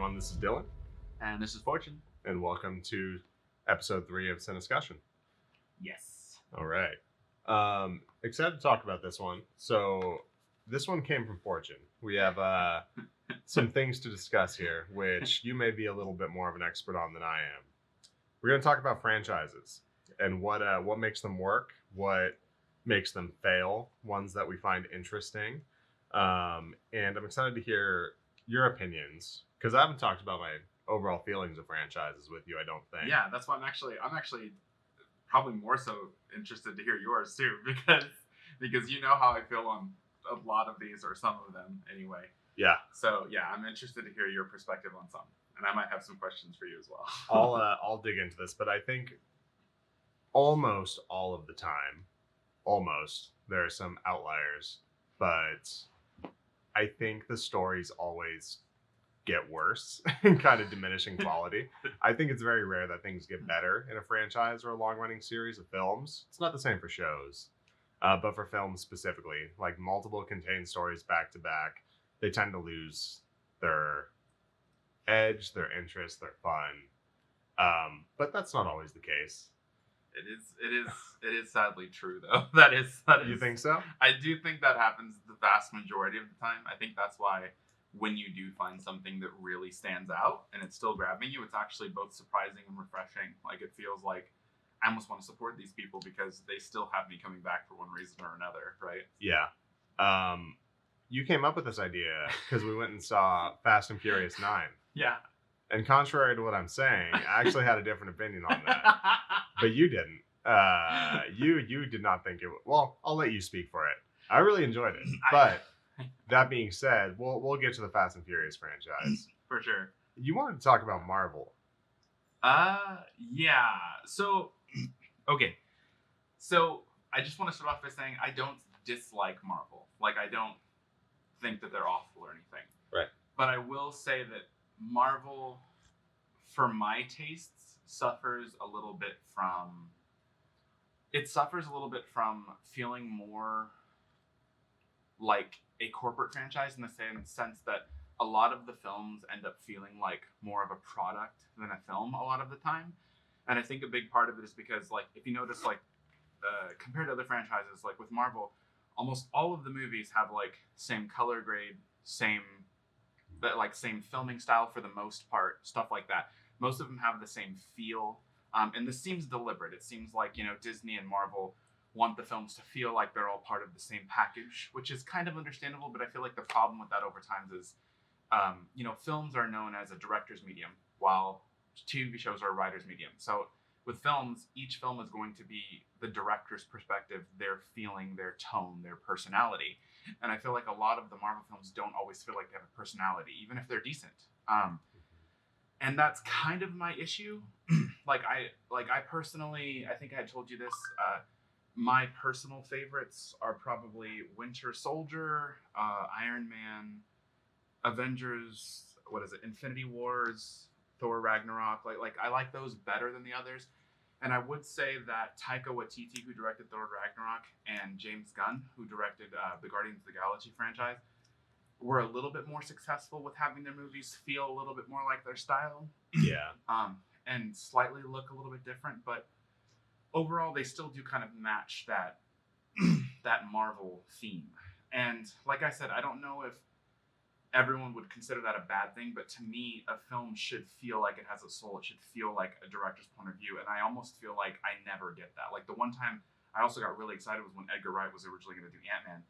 everyone. This is Dylan. And this is Fortune. And welcome to episode 3 of Cinescussion. Yes. All right. Excited to talk about this one. So, this one came from Fortune. We have some things to discuss here, which you may be a little bit more of an expert on than I am. We're going to talk about franchises and what makes them work, what makes them fail, ones that we find interesting. And I'm excited to hear your opinions, because I haven't talked about my overall feelings of franchises with you, I don't think. Yeah, that's why I'm actually probably more so interested to hear yours too, because you know how I feel on a lot of these, or some of them anyway. Yeah. So yeah, I'm interested to hear your perspective on some, and I might have some questions for you as well. I'll dig into this, but I think almost all of the time, there are some outliers, but I think the stories always get worse and kind of diminishing quality. I think it's very rare that things get better in a franchise or a long-running series of films. It's not the same for shows, but for films specifically, like multiple contained stories back to back, they tend to lose their edge, their interest, their fun. But that's not always the case. It is sadly true though. That is. You think so? I do think that happens the vast majority of the time. I think that's why when you do find something that really stands out and it's still grabbing you, it's actually both surprising and refreshing. Like, it feels like I almost want to support these people because they still have me coming back for one reason or another, right? Yeah. You came up with this idea because we went and saw Fast and Furious 9. Yeah. And contrary to what I'm saying, I actually had a different opinion on that. But you didn't. You did not think it would. Well, I'll let you speak for it. I really enjoyed it. But that being said, we'll get to the Fast and Furious franchise. For sure. You wanted to talk about Marvel. Yeah. So, okay. So, I just want to start off by saying I don't dislike Marvel. Like, I don't think that they're awful or anything. Right. But I will say that Marvel, for my tastes, suffers a little bit from feeling more like a corporate franchise, in the same sense that a lot of the films end up feeling like more of a product than a film a lot of the time. And I think a big part of it is because, like, if you notice, like, compared to other franchises, like with Marvel, almost all of the movies have like same color grade, same filming style for the most part, stuff like that. Most of them have the same feel, and this seems deliberate. It seems like, Disney and Marvel want the films to feel like they're all part of the same package, which is kind of understandable, but I feel like the problem with that over time is, films are known as a director's medium, while TV shows are a writer's medium. So with films, each film is going to be the director's perspective, their feeling, their tone, their personality. And I feel like a lot of the Marvel films don't always feel like they have a personality, even if they're decent. And that's kind of my issue. I personally, I think I had told you this, my personal favorites are probably Winter Soldier, Iron Man, Avengers, Infinity Wars, Thor Ragnarok. Like I like those better than the others. And I would say that Taika Waititi, who directed Thor Ragnarok, and James Gunn, who directed the Guardians of the Galaxy franchise, were a little bit more successful with having their movies feel a little bit more like their style. Yeah. And slightly look a little bit different, but overall they still do kind of match that that Marvel theme. And like I said, I don't know if everyone would consider that a bad thing, but to me, a film should feel like it has a soul. It should feel like a director's point of view. And I almost feel like I never get that. Like, the one time I also got really excited was when Edgar Wright was originally going to do Ant-Man.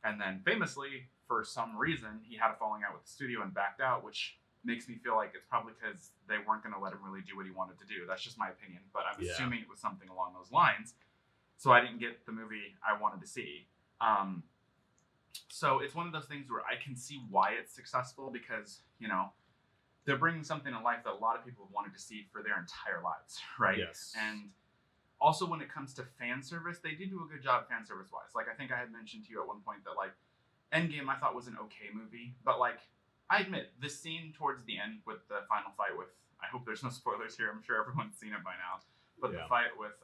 And then famously, for some reason, he had a falling out with the studio and backed out, which makes me feel like it's probably because they weren't going to let him really do what he wanted to do. That's just my opinion. But I'm assuming it was something along those lines. So I didn't get the movie I wanted to see. So it's one of those things where I can see why it's successful, because, they're bringing something to life that a lot of people have wanted to see for their entire lives, right? Yes. And also when it comes to fan service, they do a good job fan service wise. Like, I think I had mentioned to you at one point that, like, Endgame I thought was an okay movie, but, like, I admit the scene towards the end with the final fight with, I hope there's no spoilers here, I'm sure everyone's seen it by now, but the fight with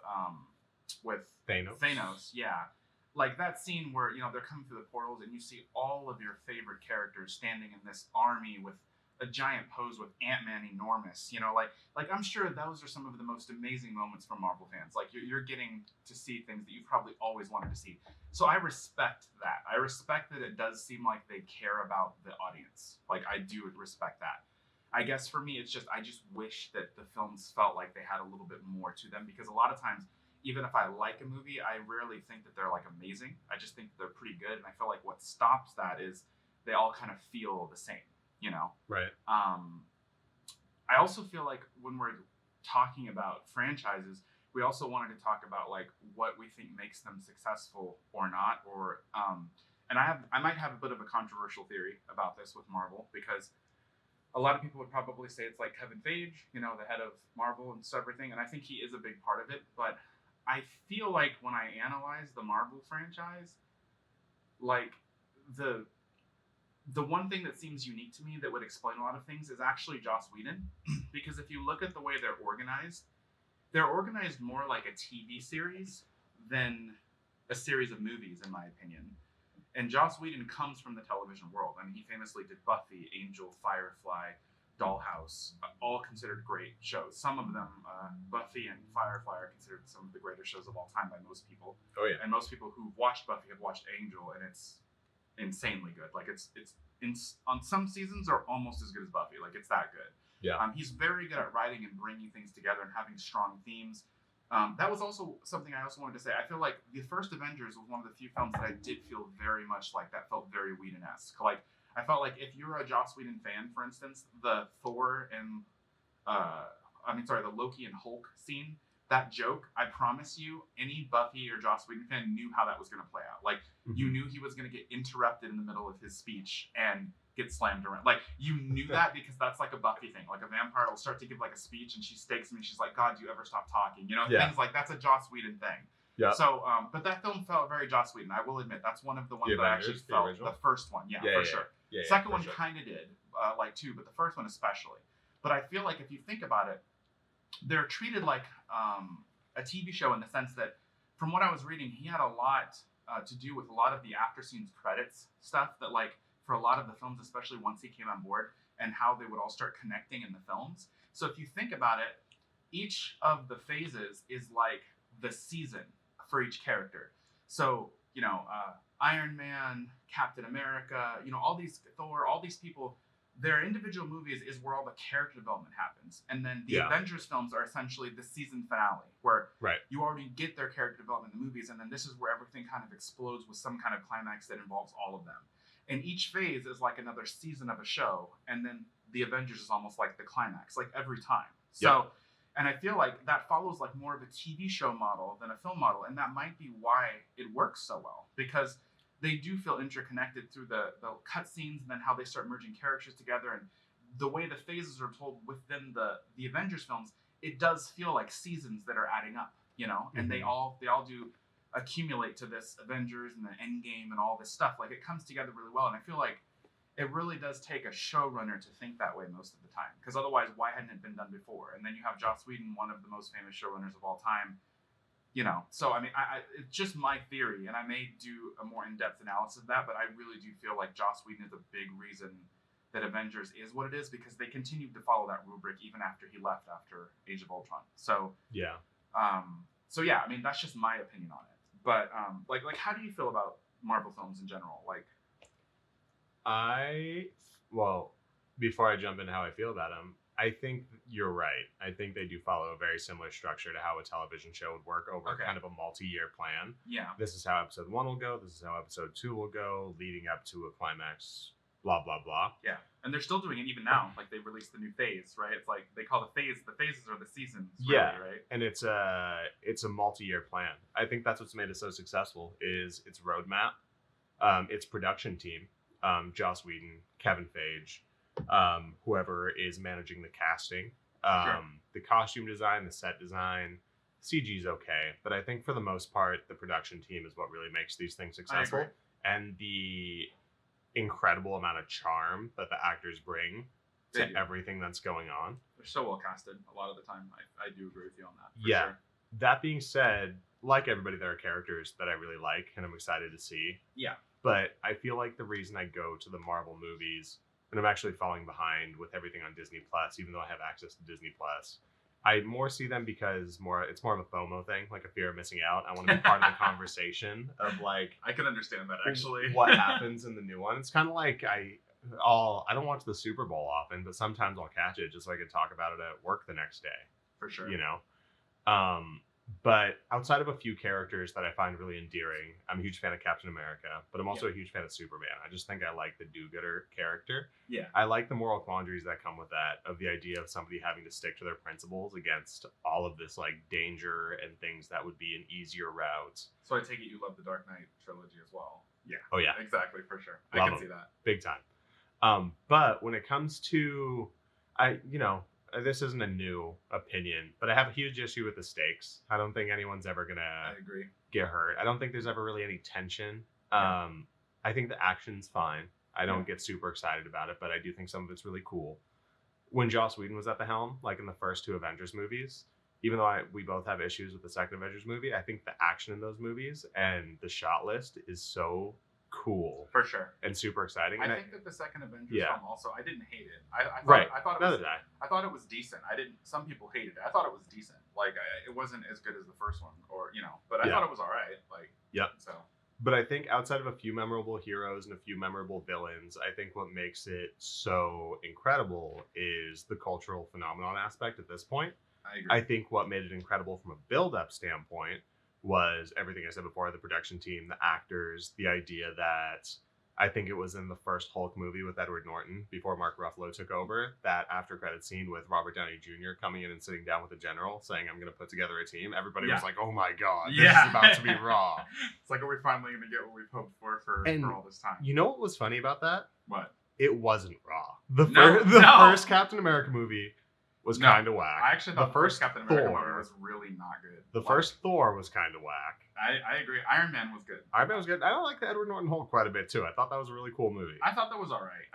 Thanos, yeah. Like, that scene where, they're coming through the portals and you see all of your favorite characters standing in this army with a giant pose with Ant-Man enormous, you know, like I'm sure those are some of the most amazing moments from Marvel fans. Like you're getting to see things that you probably always wanted to see. So I respect that. I respect that it does seem like they care about the audience. Like I do respect that. I guess for me, it's just I just wish that the films felt like they had a little bit more to them, because a lot of times, even if I like a movie, I rarely think that they're like amazing. I just think that they're pretty good, and I feel like what stops that is they all kind of feel the same, you know. Right. I also feel like when we're talking about franchises, we also wanted to talk about like what we think makes them successful or not, or and I might have a bit of a controversial theory about this with Marvel, because a lot of people would probably say it's like Kevin Feige, you know, the head of Marvel and so everything, and I think he is a big part of it. But I feel like when I analyze the Marvel franchise, like the one thing that seems unique to me that would explain a lot of things is actually Joss Whedon, because if you look at the way they're organized more like a TV series than a series of movies, in my opinion. And Joss Whedon comes from the television world. I mean, he famously did Buffy, Angel, Firefly, Dollhouse, all considered great shows. Some of them, Buffy and Firefly, are considered some of the greatest shows of all time by most people. Oh yeah. And most people who've watched Buffy have watched Angel, and it's insanely good. Like it's on some seasons are almost as good as Buffy. Like it's that good. Yeah. He's very good at writing and bringing things together and having strong themes. That was also something I also wanted to say. I feel like the first Avengers was one of the few films that I did feel very much like that felt very Whedon-esque. Like I felt like if you're a Joss Whedon fan, for instance, the Thor and the Loki and Hulk scene, that joke, I promise you, any Buffy or Joss Whedon fan knew how that was going to play out. Like you knew he was going to get interrupted in the middle of his speech and get slammed around. Like you knew that, because that's like a Buffy thing. Like a vampire will start to give like a speech and she stakes me. She's like, God, do you ever stop talking? You know, things like that's a Joss Whedon thing. Yeah. So, but that film felt very Joss Whedon. I will admit that's one of the ones that I actually felt. The first one, for sure. Yeah, second one kind of did, like too, but the first one especially. But I feel like if you think about it, they're treated like a TV show in the sense that, from what I was reading, he had a lot to do with a lot of the after scenes credits stuff that, like, for a lot of the films, especially once he came on board, and how they would all start connecting in the films. So if you think about it, each of the phases is like the season for each character. So, you know, Iron Man, Captain America, you know, all these Thor, all these people, their individual movies is where all the character development happens. And then the Avengers films are essentially the season finale, where you already get their character development in the movies, and then this is where everything kind of explodes with some kind of climax that involves all of them. And each phase is like another season of a show, and then the Avengers is almost like the climax, like every time. So, and I feel like that follows like more of a TV show model than a film model, and that might be why it works so well, because they do feel interconnected through the cut scenes, and then how they start merging characters together, and the way the phases are told within the Avengers films. It does feel like seasons that are adding up, you know, and they all do accumulate to this Avengers and the Endgame and all this stuff. Like it comes together really well, and I feel like it really does take a showrunner to think that way most of the time, because otherwise, why hadn't it been done before? And then you have Joss Whedon, one of the most famous showrunners of all time. You know, so I mean, it's just my theory, and I may do a more in-depth analysis of that, but I really do feel like Joss Whedon is a big reason that Avengers is what it is, because they continued to follow that rubric even after he left after Age of Ultron. So I mean, that's just my opinion on it. But like, how do you feel about Marvel films in general? Like, before I jump into how I feel about them, I think you're right. I think they do follow a very similar structure to how a television show would work over kind of a multi-year plan. Yeah. This is how episode 1 will go. This is how episode 2 will go, leading up to a climax, blah, blah, blah. Yeah. And they're still doing it even now. Like, they released the new phase, right? It's like, they call the phases are the seasons, really, right? And it's a multi-year plan. I think that's what's made it so successful, is its roadmap, its production team, Joss Whedon, Kevin Feige, whoever is managing the casting, the costume design, the set design. CG is okay, but I think for the most part, the production team is what really makes these things successful. And the incredible amount of charm that the actors bring to everything that's going on. They're so well casted a lot of the time. I do agree with you on that. Sure. That being said, like everybody, there are characters that I really like and I'm excited to see. Yeah. But I feel like the reason I go to the Marvel movies and I'm actually falling behind with everything on Disney Plus, even though I have access to Disney Plus. I more see them because it's more of a FOMO thing, like a fear of missing out. I want to be part of the conversation of like I can understand that actually. what happens in the new one. It's kind of like I don't watch the Super Bowl often, but sometimes I'll catch it just so I can talk about it at work the next day. For sure. You know, but outside of a few characters that I find really endearing, I'm a huge fan of Captain America, but I'm also a huge fan of Superman. I just think I like the do-gooder character. Yeah. I like the moral quandaries that come with that, of the idea of somebody having to stick to their principles against all of this like danger and things that would be an easier route. So I take it you love the Dark Knight trilogy as well. Yeah. Oh yeah. Exactly, for sure. Love I can them. see that. Big time. But when it comes to, this isn't a new opinion, but I have a huge issue with the stakes. I don't think anyone's ever gonna I agree. get hurt. I don't think there's ever really any tension. Yeah. I think the action's fine. I don't get super excited about it, but I do think some of it's really cool. When Joss Whedon was at the helm, like in the first two Avengers movies, even though we both have issues with the second Avengers movie, I think the action in those movies and the shot list is so cool. For sure. And super exciting. I think that the second Avengers film also, I didn't hate it. I thought it was decent. Some people hated it. I thought it was decent. Like, it wasn't as good as the first one, but I thought it was all right. Like, so. But I think outside of a few memorable heroes and a few memorable villains, I think what makes it so incredible is the cultural phenomenon aspect at this point. I agree. I think what made it incredible from a build-up standpoint was everything I said before, the production team, the actors, the idea that I think it was in the first Hulk movie with Edward Norton before Mark Ruffalo took over, that after credit scene with Robert Downey Jr. coming in and sitting down with the general saying, I'm going to put together a team. Everybody was like, oh my God, this is about to be raw. It's like, are we finally going to get what we've hoped for all this time? You know what was funny about that? What? It wasn't raw. The first Captain America movie was kind of whack. I actually thought the first Captain America movie was really not good. The first Thor was kind of whack. I agree. Iron Man was good. Iron Man was good. I don't like the Edward Norton Hulk quite a bit too. I thought that was a really cool movie. I thought that was all right.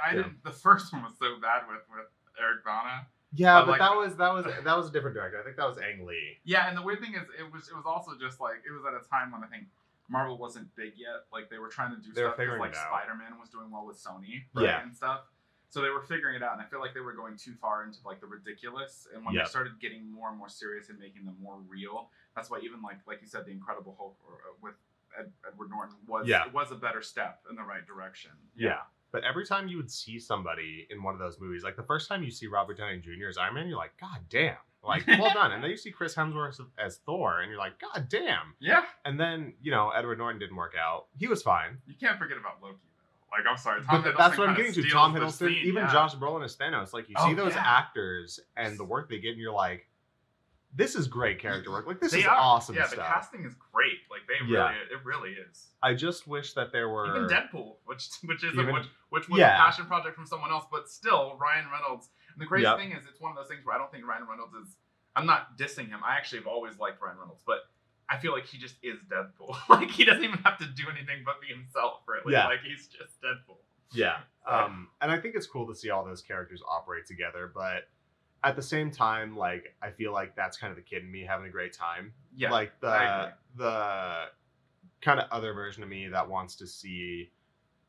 I didn't. The first one was so bad with Eric Bana. Yeah, but that was a different director. I think that was Ang Lee. Yeah, and the weird thing is, it was also just like, it was at a time when I think Marvel wasn't big yet. Like, they were trying to do stuff because like Spider-Man was doing well with Sony, right, and stuff. So they were figuring it out, and I feel like they were going too far into like the ridiculous. And when they started getting more and more serious and making them more real, that's why even like you said, the Incredible Hulk with Edward Norton was a better step in the right direction. Yeah. But every time you would see somebody in one of those movies, like the first time you see Robert Downey Jr. as Iron Man, you're like, God damn. Like, well done. And then you see Chris Hemsworth as Thor, and you're like, God damn. Yeah. And then, Edward Norton didn't work out. He was fine. You can't forget about Loki, though. Like, I'm sorry. That's what I'm getting to. Tom Hiddleston, even Josh Brolin as Thanos. Like, you see those actors and the work they get, and you're like, this is great character work. Like, this is awesome stuff. Yeah, the casting is great. Like, it really is. I just wish that there were... Even Deadpool, which was a passion project from someone else, but still, Ryan Reynolds. And the crazy thing is, it's one of those things where I don't think Ryan Reynolds is... I'm not dissing him. I actually have always liked Ryan Reynolds, but I feel like he just is Deadpool. Like, he doesn't even have to do anything but be himself, really. Yeah. Like, he's just Deadpool. Yeah. And I think it's cool to see all those characters operate together, but at the same time, like, I feel like that's kind of the kid in me having a great time. Yeah. Like, the kind of other version of me that wants to see,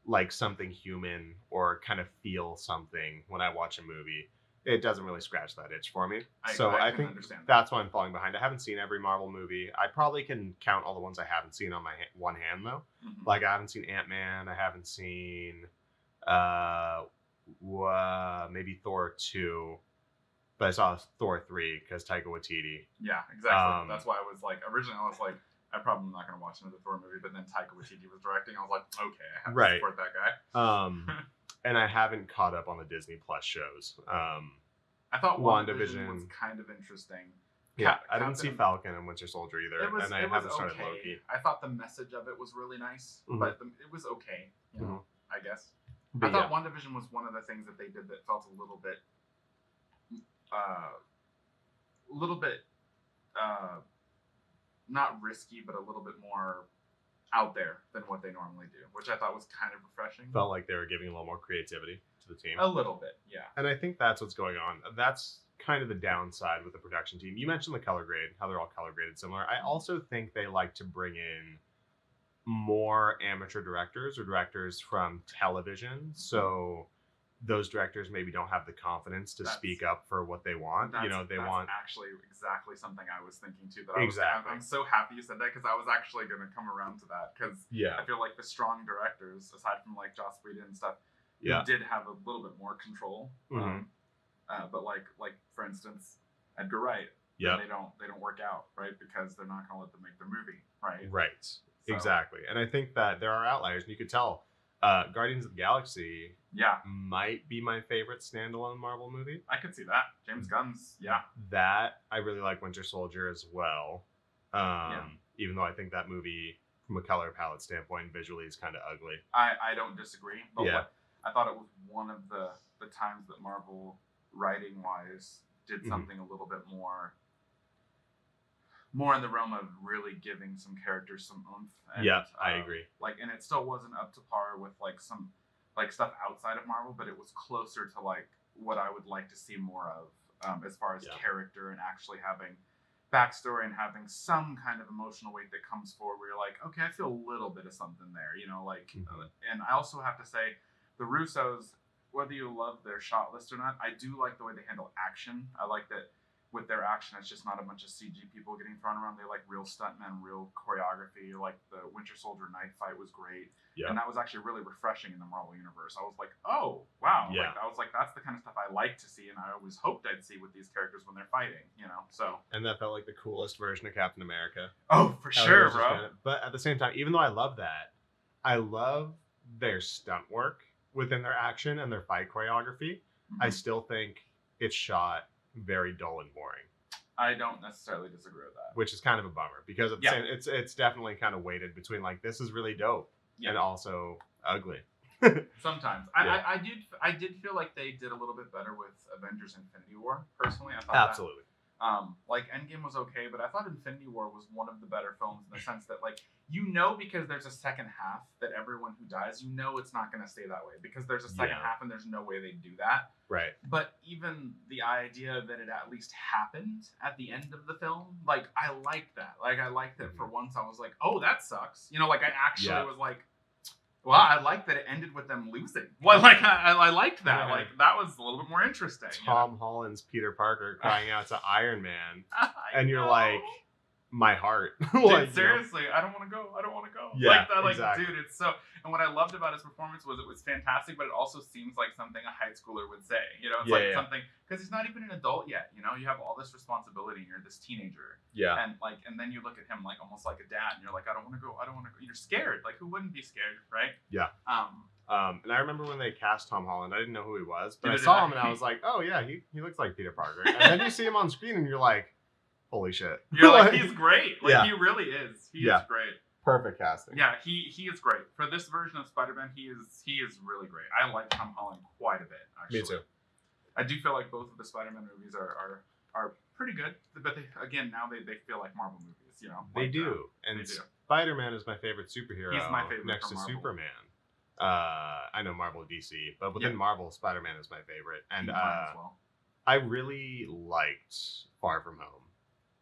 like, something human or kind of feel something when I watch a movie, it doesn't really scratch that itch for me. I think that's why I'm falling behind. I haven't seen every Marvel movie. I probably can count all the ones I haven't seen on my one hand, though. Mm-hmm. Like, I haven't seen Ant-Man. I haven't seen maybe Thor 2. But I saw Thor 3 because Taika Waititi. Yeah, exactly. That's why I was like, originally I was like, I'm probably not going to watch another Thor movie. But then Taika Waititi was directing. I was like, okay, I have to support that guy. And I haven't caught up on the Disney Plus shows. I thought WandaVision was kind of interesting. Yeah, I didn't see Falcon and Winter Soldier either, and I haven't started Loki. I thought the message of it was really nice, but it was okay, I guess. But I thought WandaVision was one of the things that they did that felt a little bit not risky, but a little bit more out there than what they normally do, which I thought was kind of refreshing. Felt like they were giving a little more creativity to the team. A little bit, yeah. And I think that's what's going on. That's kind of the downside with the production team. You mentioned the color grade, how they're all color graded similar. I also think they like to bring in more amateur directors or directors from television. So those directors maybe don't have the confidence to That's- speak up for what they want. You know, they that's want actually exactly something I was thinking too. Exactly. I'm so happy you said that because I was actually going to come around to that because yeah, I feel like the strong directors, aside from like Joss Whedon and stuff, yeah, did have a little bit more control. Mhm. But like for instance, Edgar Wright. yeah, They don't work out, right? Because they're not going to let them make their movie, right? right, So, exactly. And I think that there are outliers, and you could tell. Guardians of the Galaxy yeah, might be my favorite standalone Marvel movie. I could see that. James Gunn's, yeah. That I really like Winter Soldier as well. Even though I think that movie, from a color palette standpoint, visually is kind of ugly. I don't disagree. But Yeah. I thought it was one of the times that Marvel, writing wise, did something a little bit more in the realm of really giving some characters some oomph. And, Yeah, I agree. Like, and it still wasn't up to par with like some like stuff outside of Marvel, but it was closer to like what I would like to see more of, as far as character and actually having backstory and having some kind of emotional weight that comes forward where you're like, okay, I feel a little bit of something there, you know, like, and I also have to say the Russos, whether you love their shot list or not, I do like the way they handle action. I like that with their action, it's just not a bunch of CG people getting thrown around. They like real stuntmen, real choreography. Like the Winter Soldier knife fight was great. Yeah. And that was actually really refreshing in the Marvel Universe. I was like, oh, wow. Yeah. Like, I was like, that's the kind of stuff I like to see and I always hoped I'd see with these characters when they're fighting, you know? So. And that felt like the coolest version of Captain America. Oh, for sure, bro. But at the same time, even though I love that, I love their stunt work within their action and their fight choreography. I still think it's shot very dull and boring. I don't necessarily disagree with that. Which is kind of a bummer because at the same, it's definitely kind of weighted between like this is really dope and also ugly. Sometimes I did feel like they did a little bit better with Avengers Infinity War. Personally, I thought absolutely. Like Endgame was okay, but I thought Infinity War was one of the better films in the sense that like because there's a second half that everyone who dies, it's not going to stay that way because there's a second half and there's no way they'd do that. Right. But even the idea that it at least happened at the end of the film, like I liked that. Like I liked that for once I was like, oh, that sucks. You know, like I actually was like, well, I like that it ended with them losing. Well, like I liked that. Like that was a little bit more interesting. Tom Holland's Peter Parker crying out to Iron Man, and you're like, my heart. Like, dude, seriously, I don't want to go. I don't want to go. Yeah, like that. Like, exactly. dude, it's so. And what I loved about his performance was it was fantastic, but it also seems like something a high schooler would say. You know, it's something because he's not even an adult yet. You know, you have all this responsibility. And you're this teenager. Yeah. And then you look at him like almost like a dad, and you're like, I don't want to go. I don't want to go. You're scared. Like, who wouldn't be scared, right? Yeah. And I remember when they cast Tom Holland, I didn't know who he was, but I saw him and I was like, oh yeah, he looks like Peter Parker. And then you see him on screen and you're like, holy shit. You're like, he's great. Like he really is. He is great. Perfect casting. Yeah, he is great. For this version of Spider-Man, he is really great. I like Tom Holland quite a bit, actually. Me too. I do feel like both of the Spider-Man movies are pretty good, but they feel like Marvel movies, you know. They do. And they do. Spider-Man is my favorite superhero. He's my favorite next to Superman. I know Marvel DC, but within Marvel, Spider-Man is my favorite. And I really liked Far From Home.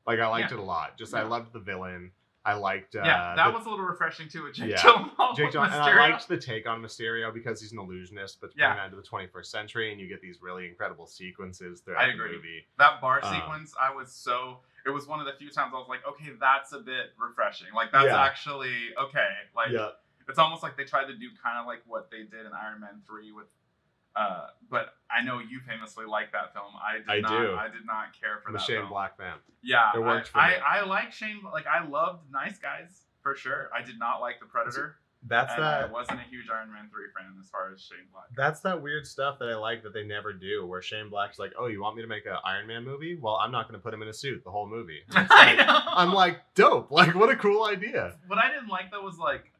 Like, I liked it a lot. Just, I loved the villain. I liked... that was a little refreshing, too, with Jake Gyllenhaal. And I liked the take on Mysterio because he's an illusionist, but to bring that into the 21st century, and you get these really incredible sequences throughout the movie. That bar sequence, it was one of the few times I was like, okay, that's a bit refreshing. Like, that's actually okay. Like, it's almost like they tried to do kind of like what they did in Iron Man 3 with... but I know you famously like that film. I did not care for I'm that a Shane film. Black fan. Yeah, I like Shane. Like I loved Nice Guys for sure. I did not like The Predator. I wasn't a huge Iron Man 3 fan as far as Shane Black. That's that weird stuff that I like that they never do, where Shane Black's like, "Oh, you want me to make an Iron Man movie? Well, I'm not going to put him in a suit the whole movie." I know. I'm like, dope. Like, what a cool idea. What I didn't like though was like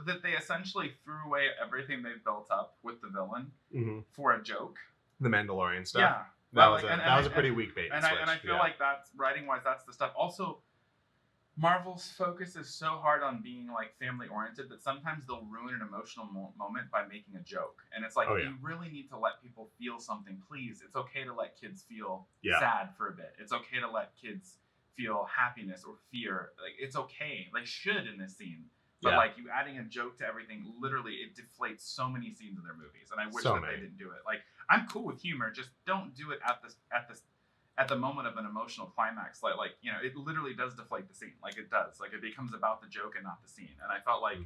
that they essentially threw away everything they built up with the villain for a joke. The Mandalorian stuff. Yeah. That was a pretty weak bait. And I feel like that's writing wise, that's the stuff. Also, Marvel's focus is so hard on being like family oriented that sometimes they'll ruin an emotional moment by making a joke. And it's like, you really need to let people feel something. Please, it's okay to let kids feel sad for a bit. It's okay to let kids feel happiness or fear. Like, it's okay. They should in this scene. But Yeah. like you adding a joke to everything, literally it deflates so many scenes in their movies, and I wish So that many. they didn't do it. Like I'm cool with humor, just don't do it at the moment of an emotional climax. Like you know, it literally does deflate the scene. Like it does. Like it becomes about the joke and not the scene. And I felt like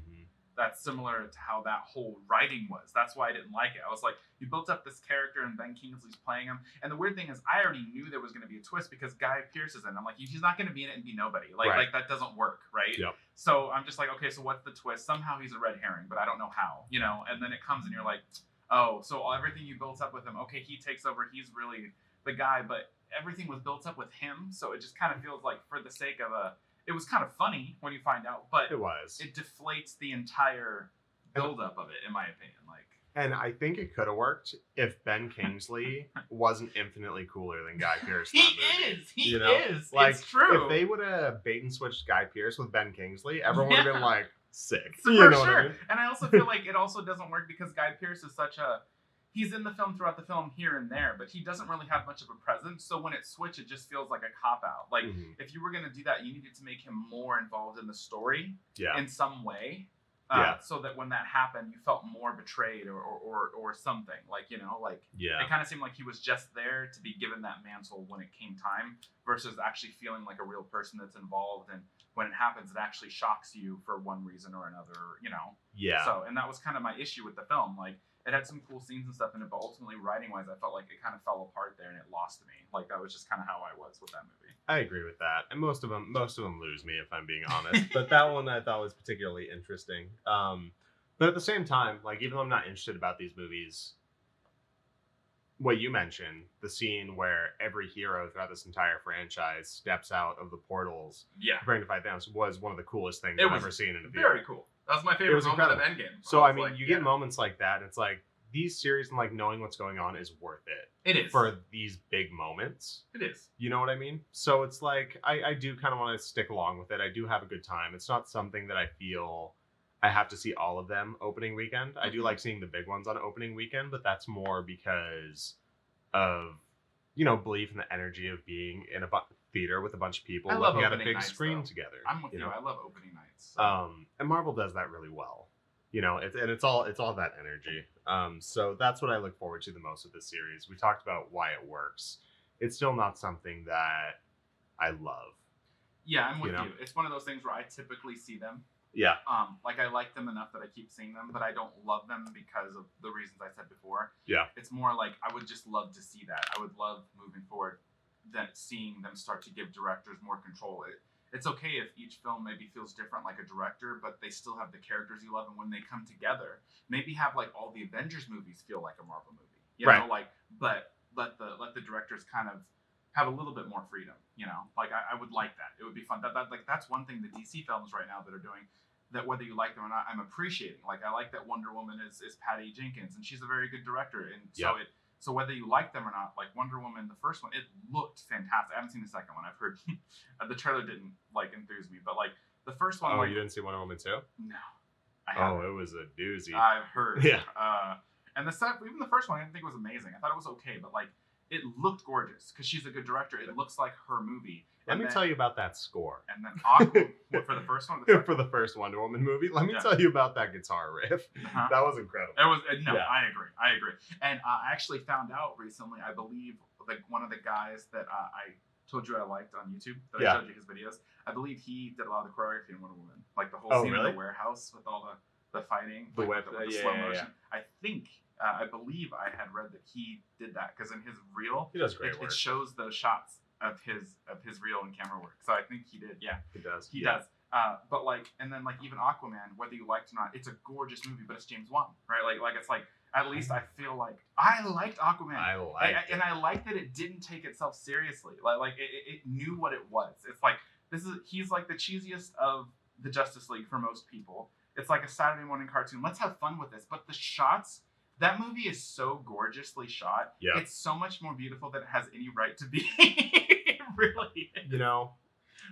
that's similar to how that whole writing was. That's why I didn't like it. I was like, you built up this character and Ben Kingsley's playing him. And the weird thing is, I already knew there was going to be a twist because Guy Pearce is in it. I'm like, he's not going to be in it and be nobody. Like, Right. like that doesn't work, right? Yep. So I'm just like, okay, so what's the twist? Somehow he's a red herring, but I don't know how, you know? And then it comes and you're like, oh, so everything you built up with him, okay, he takes over. He's really the guy, but everything was built up with him. So it just kind of feels like for the sake of it was kind of funny when you find out, but it deflates the entire buildup of it, in my opinion. Like, and I think it could have worked if Ben Kingsley wasn't infinitely cooler than Guy Pearce. He is. Like, it's true. If they would have bait and switched Guy Pearce with Ben Kingsley, everyone would have been like, sick. For you know sure. what I mean? And I also feel like it also doesn't work because Guy Pearce is he's in the film throughout the film here and there, but he doesn't really have much of a presence. So when it switched, it just feels like a cop out. Like if you were going to do that, you needed to make him more involved in the story in some way. So that when that happened, you felt more betrayed or something. Like, you know, like it kind of seemed like he was just there to be given that mantle when it came time versus actually feeling like a real person that's involved. And when it happens, it actually shocks you for one reason or another, you know? Yeah. So, and that was kind of my issue with the film. Like, it had some cool scenes and stuff in it, but ultimately, writing-wise, I felt like it kind of fell apart there and it lost me. Like, that was just kind of how I was with that movie. I agree with that. And most of them lose me, if I'm being honest. But that one I thought was particularly interesting. But at the same time, like, even though I'm not interested about these movies, what you mentioned, the scene where every hero throughout this entire franchise steps out of the portals preparing to fight Thanos was one of the coolest things I've ever seen in a theater. Very cool. That was my favorite moment of Endgame. So, I mean, you get moments like that, and it's like, these series and, like, knowing what's going on is worth it. It is. For these big moments. It is. You know what I mean? So it's like, I do kind of want to stick along with it. I do have a good time. It's not something that I feel I have to see all of them opening weekend. I do like seeing the big ones on opening weekend, but that's more because of, you know, belief in the energy of being in a theater with a bunch of people looking at a big screen together. I'm with you. I love opening nights. So. And Marvel does that really well. You know, it's all that energy. So that's what I look forward to the most with this series. We talked about why it works. It's still not something that I love. Yeah, I'm with you. It's one of those things where I typically see them. Yeah. Like I like them enough that I keep seeing them, but I don't love them because of the reasons I said before. Yeah. It's more like I would just love to see that. I would love moving forward that seeing them start to give directors more control. It's okay if each film maybe feels different like a director, but they still have the characters you love, and when they come together, maybe have like all the Avengers movies feel like a Marvel movie. You know, like but let the directors kind of have a little bit more freedom, you know. Like I would like that. It would be fun. That's one thing the DC films right now that are doing that, whether you like them or not, I'm appreciating. Like I like that Wonder Woman is Patty Jenkins, and she's a very good director, and so whether you like them or not, like Wonder Woman, the first one, it looked fantastic. I haven't seen the second one. I've heard the trailer didn't like enthuse me, but like the first one. Oh, like, you didn't see Wonder Woman 2? No. I haven't. It was a doozy. I've heard. Yeah. And even the first one, I didn't think it was amazing. I thought it was okay, but like it looked gorgeous because she's a good director. It looks like her movie. Let me tell you about that score. And then Aquaman for the first one. For the first Wonder Woman movie, let me tell you about that guitar riff. That was incredible. It was I agree. And I actually found out recently. I believe like one of the guys that I told you I liked on YouTube that I showed you his videos. I believe he did a lot of the choreography in Wonder Woman, like the whole scene in the warehouse with all the fighting, the with the slow motion. Yeah. I believe I had read that he did that because in his reel, he does great work. It shows those shots of his reel and camera work. So I think he did. Yeah, he does. He does. But like, and then like even Aquaman, whether you liked it or not, it's a gorgeous movie, but it's James Wan, right? Like it's like at least I feel like I liked Aquaman. And I liked that it didn't take itself seriously. Like it knew what it was. It's like he's like the cheesiest of the Justice League for most people. It's like a Saturday morning cartoon. Let's have fun with this. But the shots, that movie is so gorgeously shot. Yeah. It's so much more beautiful than it has any right to be. It really is. You know,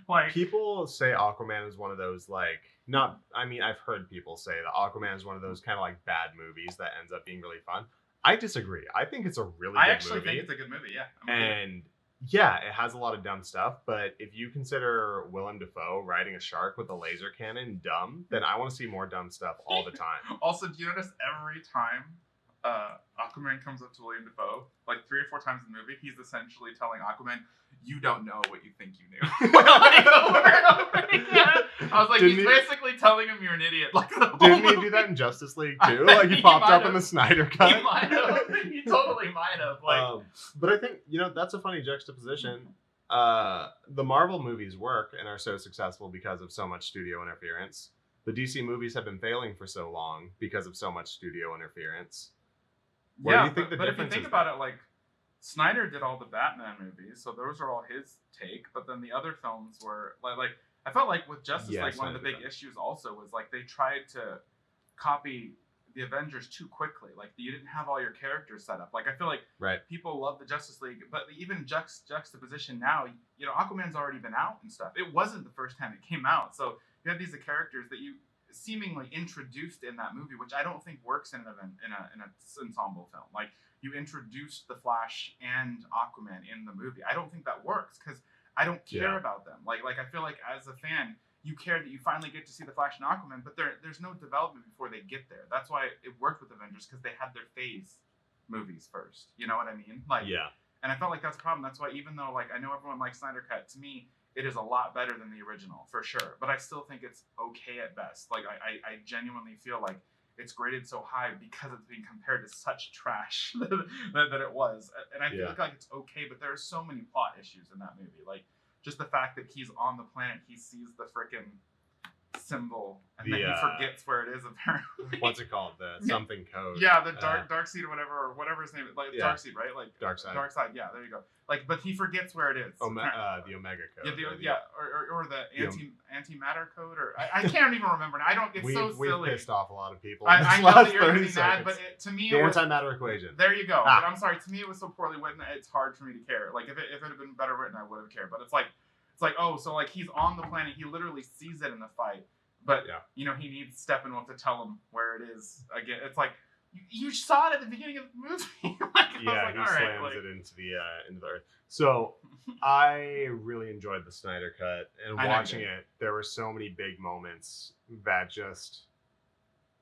like people say Aquaman is one of those I've heard people say that Aquaman is one of those kind of like bad movies that ends up being really fun. I disagree. I think it's a really good movie. I actually think it's a good movie, yeah. And Yeah, it has a lot of dumb stuff, but if you consider Willem Dafoe riding a shark with a laser cannon dumb, then I want to see more dumb stuff all the time. Also, do you notice every time Aquaman comes up to William Dafoe, like 3 or 4 times in the movie, he's essentially telling Aquaman, "You don't know what you think you knew." Like, over and over again. I was like, he's basically telling him you're an idiot. Like, didn't he do that in Justice League too? Like he popped up in the Snyder Cut. He might have. He totally might have. Like, but I think that's a funny juxtaposition. The Marvel movies work and are so successful because of so much studio interference. The DC movies have been failing for so long because of so much studio interference. Where do you think the difference is? But if you think about it, like, Snyder did all the Batman movies, so those are all his take. But then the other films were like I felt like with Justice League, one of the big issues also was like they tried to copy the Avengers too quickly. Like you didn't have all your characters set up. Like I feel like people love the Justice League, but even juxtaposition now, Aquaman's already been out and stuff. It wasn't the first time it came out, so you have these characters that you seemingly introduced in that movie, which I don't think works in an ensemble film. Like you introduced the Flash and Aquaman in the movie. I don't think that works because I don't care about them. Like I feel like as a fan, you care that you finally get to see the Flash and Aquaman, but there's no development before they get there. That's why it worked with Avengers because they had their phase movies first. You know what I mean? Like and I felt like that's a problem. That's why even though like I know everyone likes Snyder Cut, to me it is a lot better than the original for sure. But I still think it's okay at best. Like I genuinely feel like it's graded so high because it's being compared to such trash that it was. And I feel like it's okay, but there are so many plot issues in that movie. Like just the fact that he's on the planet, he sees the frickin' symbol and then he forgets where it is apparently. What's it called? The something code. Yeah, the dark seed or whatever his name is. Like dark seed, right? Like dark side. Dark side, yeah, there you go. Like, but he forgets where it is. The Omega code. Or the antimatter code, or I can't even remember. I don't. It's so silly. We've pissed off a lot of people. I know that you're going to be mad, but to me, the antimatter equation. There you go. But I'm sorry. To me, it was so poorly written that it's hard for me to care. Like, if it had been better written, I would have cared. But it's like, oh, so like he's on the planet. He literally sees it in the fight, but he needs Steppenwolf to tell him where it is again. It's like. You saw it at the beginning of the movie. He slams it into the earth. So I really enjoyed the Snyder Cut, and watching it, there were so many big moments that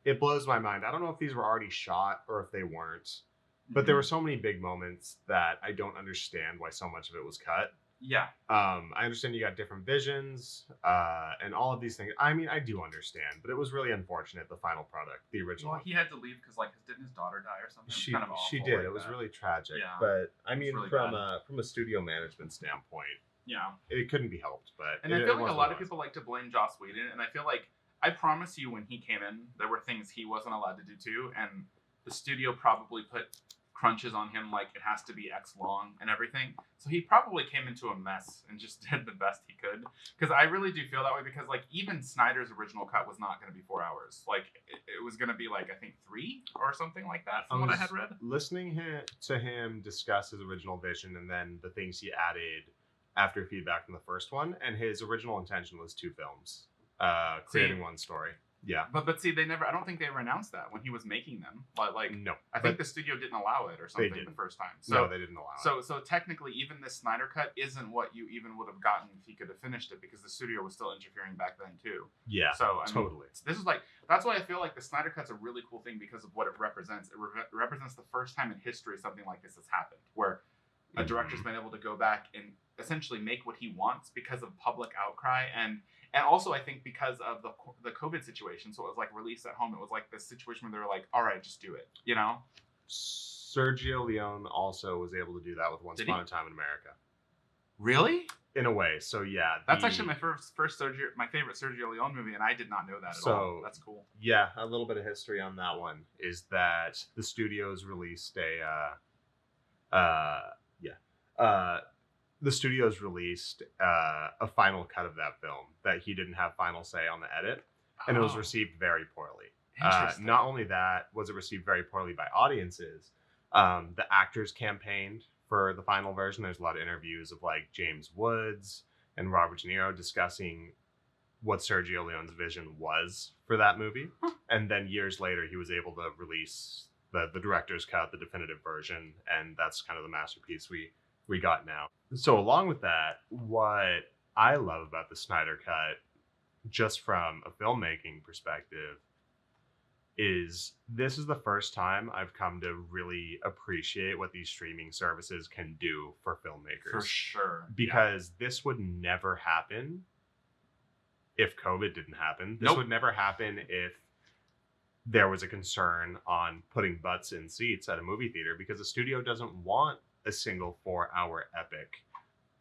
it blows my mind. I don't know if these were already shot or if they weren't, but there were so many big moments that I don't understand why so much of it was cut. Yeah. I understand you got different visions and all of these things. I mean, I do understand, but it was really unfortunate, the final product, the original. Well, he had to leave because, didn't his daughter die or something? She did. Like it was really tragic. Yeah. But, I mean, really from a studio management standpoint, it couldn't be helped. But I feel like a lot of people like to blame Joss Whedon, and I feel like, I promise you, when he came in, there were things he wasn't allowed to do too, and the studio probably put crunches on him, like it has to be X long and everything. So he probably came into a mess and just did the best he could. Because I really do feel that way, because like even Snyder's original cut was not going to be 4 hours. Like it was going to be like, I think 3 or something like that from what I had read. Listening to him discuss his original vision and then the things he added after feedback from the first one, and his original intention was 2 films, creating one story. Yeah, but see, I don't think they ever announced that when he was making them. Like no, I think the studio didn't allow it or something the first time. So, no, they didn't allow it. So technically, even this Snyder cut isn't what you even would have gotten if he could have finished it, because the studio was still interfering back then too. Yeah, so I mean, totally. This is that's why I feel like the Snyder cut's a really cool thing because of what it represents. It represents the first time in history something like this has happened, where a director's been able to go back and essentially make what he wants because of public outcry and also I think because of the COVID situation. So it was like released at home. It was like this situation where they were like, all right, just do it, Sergio Leone also was able to do that with Once Upon a Time in America. Really? In a way. So yeah. That's actually my my favorite Sergio Leone movie, and I did not know that at all. That's cool. Yeah, a little bit of history on that one is that the studios released a final cut of that film that he didn't have final say on the edit, and it was received very poorly. Not only that was it received very poorly by audiences, the actors campaigned for the final version. There's a lot of interviews of like James Woods and Robert De Niro discussing what Sergio Leone's vision was for that movie, and then years later he was able to release the director's cut, the definitive version, and that's kind of the masterpiece we we got now. So along with that, what I love about the Snyder Cut, just from a filmmaking perspective, is this is the first time I've come to really appreciate what these streaming services can do for filmmakers. For sure. Because this would never happen if COVID didn't happen. This would never happen if there was a concern on putting butts in seats at a movie theater, because the studio doesn't want a single 4-hour epic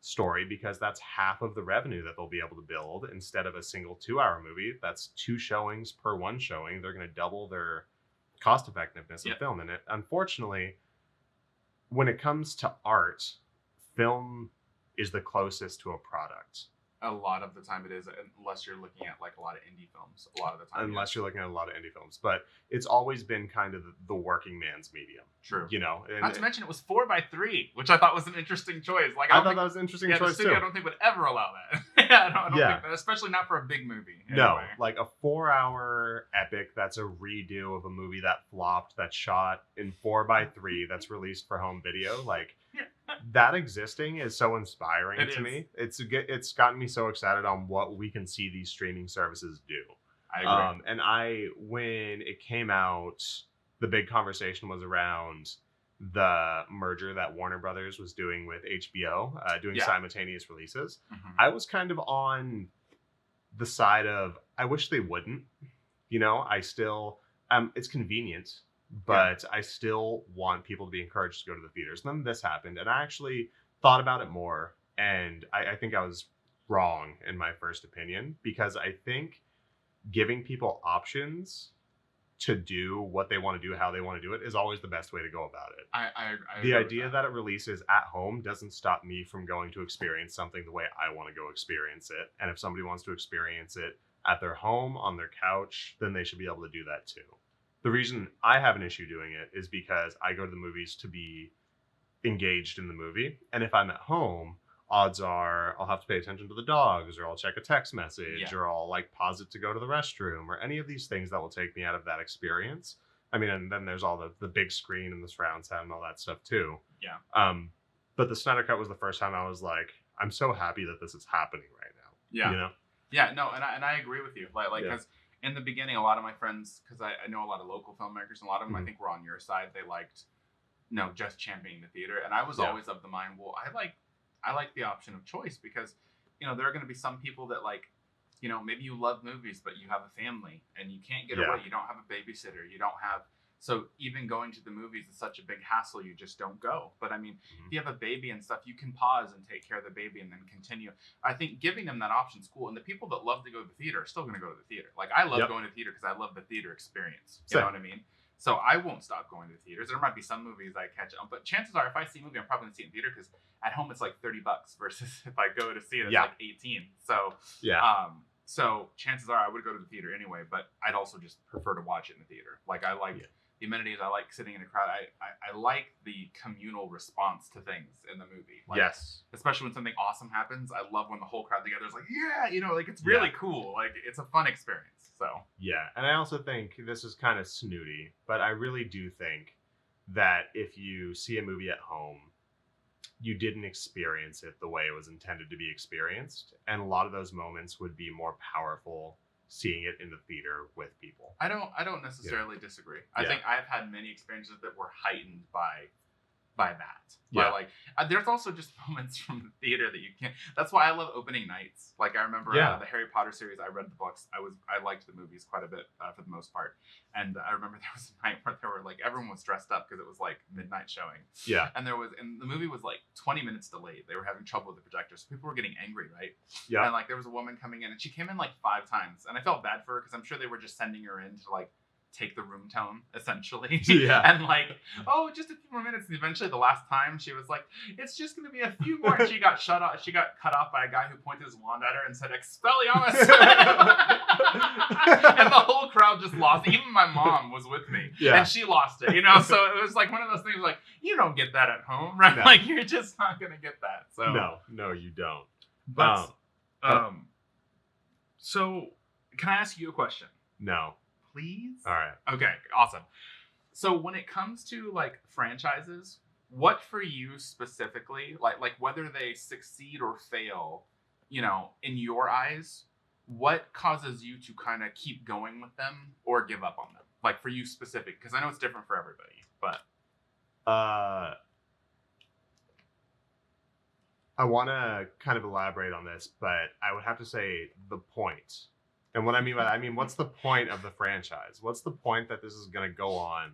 story, because that's half of the revenue that they'll be able to build instead of a single 2-hour movie. That's 2 showings per 1 showing. They're going to double their cost effectiveness in film. And unfortunately, when it comes to art, film is the closest to a product. A lot of the time it is, unless you're looking at like a lot of indie films. A lot of the time, unless you're looking at a lot of indie films, but it's always been kind of the working man's medium. True. You know, and not to mention it was 4:3, which I thought was an interesting choice. Like I thought that was an interesting choice the studio too. I don't think would ever allow that. I don't think that, especially not for a big movie. Anyway. No, like a 4-hour epic that's a redo of a movie that flopped, that's shot in 4:3, that's released for home video. Like that existing is so inspiring to me. It's gotten me so excited on what we can see these streaming services do. I agree. And when it came out, the big conversation was around the merger that Warner Brothers was doing with HBO, doing simultaneous releases. Mm-hmm. I was kind of on the side of, I wish they wouldn't. You know, I still, it's convenient, but I still want people to be encouraged to go to the theaters. And then this happened, and I actually thought about it more, and I think I was wrong in my first opinion, because I think giving people options to do what they want to do, how they want to do it, is always the best way to go about it. I the idea that it releases at home doesn't stop me from going to experience something the way I want to go experience it. And if somebody wants to experience it at their home, on their couch, then they should be able to do that too. The reason I have an issue doing it is because I go to the movies to be engaged in the movie. And if I'm at home, odds are I'll have to pay attention to the dogs, or I'll check a text message, or I'll like pause it to go to the restroom, or any of these things that will take me out of that experience. I mean, and then there's all the big screen and the surround sound and all that stuff too. Yeah. But the Snyder Cut was the first time I was like, I'm so happy that this is happening right now. Yeah. You know? Yeah, no, and I agree with you. Like, because in the beginning, a lot of my friends, because I know a lot of local filmmakers, and a lot of them, I think, were on your side. They liked, just championing the theater. And I was always of the mind, well, I like the option of choice, because, there are going to be some people that like, maybe you love movies, but you have a family and you can't get away. You don't have a babysitter. You don't have, so even going to the movies is such a big hassle. You just don't go. But I mean, if you have a baby and stuff, you can pause and take care of the baby and then continue. I think giving them that option is cool. And the people that love to go to the theater are still going to go to the theater. Like I love going to the theater because I love the theater experience. You know what I mean? So I won't stop going to the theaters. There might be some movies I catch on, but chances are if I see a movie, I'm probably going to see it in theater, because at home it's like $30 versus if I go to see it, it's like 18. So, so chances are I would go to the theater anyway, but I'd also just prefer to watch it in the theater. Like I like the amenities. I like sitting in a crowd. I like the communal response to things in the movie. Like, especially when something awesome happens. I love when the whole crowd together is like, like it's really cool. Like it's a fun experience. So and I also think this is kind of snooty, but I really do think that if you see a movie at home, you didn't experience it the way it was intended to be experienced, and a lot of those moments would be more powerful seeing it in the theater with people. I don't necessarily disagree. I think I've had many experiences that were heightened by that. Like there's also just moments from the theater that you can't. That's why I love opening nights. Like I remember the Harry Potter series. I read the books. I liked the movies quite a bit for the most part. And I remember there was a night where there were like everyone was dressed up because it was like midnight showing. Yeah. And the movie was like 20 minutes delayed. They were having trouble with the projector, so people were getting angry, right? Yeah. And like there was a woman coming in, and she came in like 5 times, and I felt bad for her because I'm sure they were just sending her in to like take the room tone, essentially. And like, just a few more minutes. And eventually the last time she was like, it's just going to be a few more. And she got cut off by a guy who pointed his wand at her and said, Expelliarmus. And the whole crowd just lost it. Even my mom was with me. And she lost it, So it was like one of those things like, you don't get that at home, right? No. Like you're just not going to get that. So No, you don't. But, so can I ask you a question? No. Please? All right. Okay, awesome. So when it comes to like franchises, what for you specifically, like whether they succeed or fail, in your eyes, what causes you to kind of keep going with them or give up on them? Like for you specific, because I know it's different for everybody, but I want to kind of elaborate on this, but I would have to say the point. And what I mean by that, I mean, what's the point of the franchise? What's the point that this is going to go on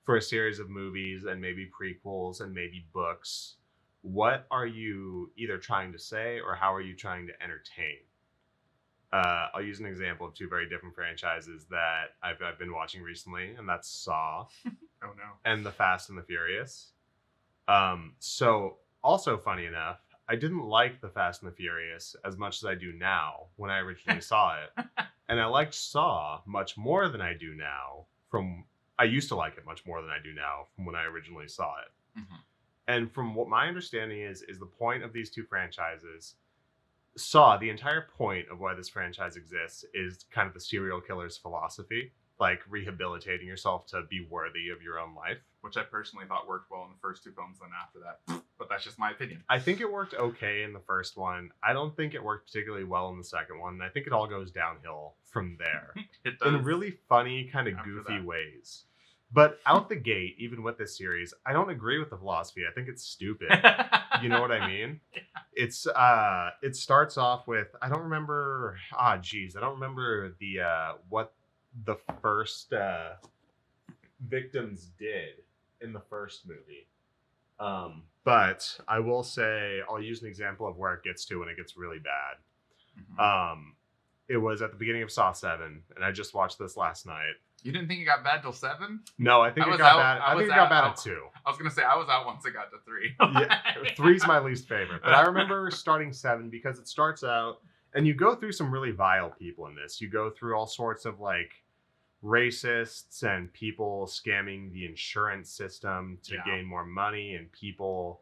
for a series of movies and maybe prequels and maybe books? What are you either trying to say or how are you trying to entertain? I'll use an example of two very different franchises that I've been watching recently, and that's Saw oh no, and The Fast and the Furious. So also funny enough, I didn't like The Fast and the Furious as much as I do now when I originally saw it. And I liked Saw much more than I do now I used to like it much more than I do now from when I originally saw it. Mm-hmm. And from what my understanding is the point of these two franchises, Saw, the entire point of why this franchise exists is kind of the serial killer's philosophy, like rehabilitating yourself to be worthy of your own life. Which I personally thought worked well in the first two films, then after that. But that's just my opinion. I think it worked okay in the first one. I don't think it worked particularly well in the second one. And I think it all goes downhill from there. It does. In really funny, kind of goofy ways. But out the gate, even with this series, I don't agree with the philosophy. I think it's stupid. You know what I mean? Yeah. It's it starts off with, I don't remember the what the first victims did in the first movie. But I will say, I'll use an example of where it gets to when it gets really bad. Mm-hmm. It was at the beginning of Saw 7, and I just watched this last night. You didn't think it got bad till 7? No, I think it got bad. I think it got bad at 2. I was gonna say I was out once it got to 3. Yeah, 3's my least favorite, but I remember starting 7 because it starts out, and you go through some really vile people in this. You go through all sorts of like racists and people scamming the insurance system to gain more money, and people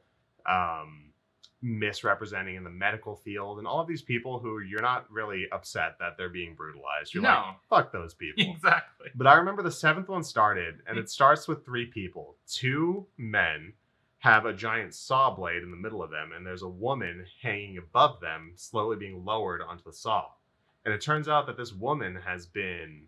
misrepresenting in the medical field, and all of these people who you're not really upset that they're being brutalized. You're like, fuck those people. Exactly. But I remember the 7th one started, and it starts with 3 people. 2 men have a giant saw blade in the middle of them, and there's a woman hanging above them, slowly being lowered onto the saw. And it turns out that this woman has been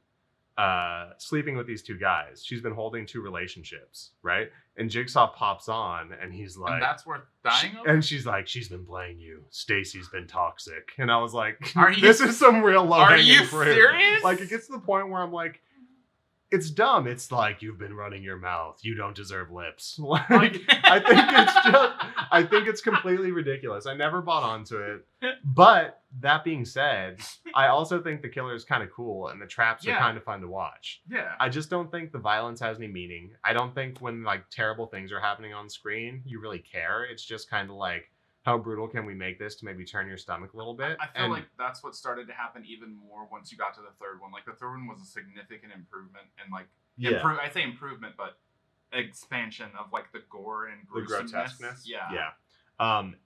sleeping with these 2 guys. She's been holding 2 relationships, right? And Jigsaw pops on, and he's like, and that's worth dying over? And she's like, she's been playing you. Stacy's been toxic. And I was like, this is some real low hanging fruit. Are you serious? Like, it gets to the point where I'm like, it's dumb. It's like, you've been running your mouth. You don't deserve lips. Like, I think it's completely ridiculous. I never bought onto it. But that being said, I also think the killer is kind of cool, and the traps are kind of fun to watch. Yeah. I just don't think the violence has any meaning. I don't think when like terrible things are happening on screen, you really care. It's just kind of like, how brutal can we make this to maybe turn your stomach a little bit? I feel like that's what started to happen even more once you got to the third one. Like, the third one was a significant improvement, and like, I say improvement, but expansion of like the gore and gruesomeness. The grotesqueness. Yeah.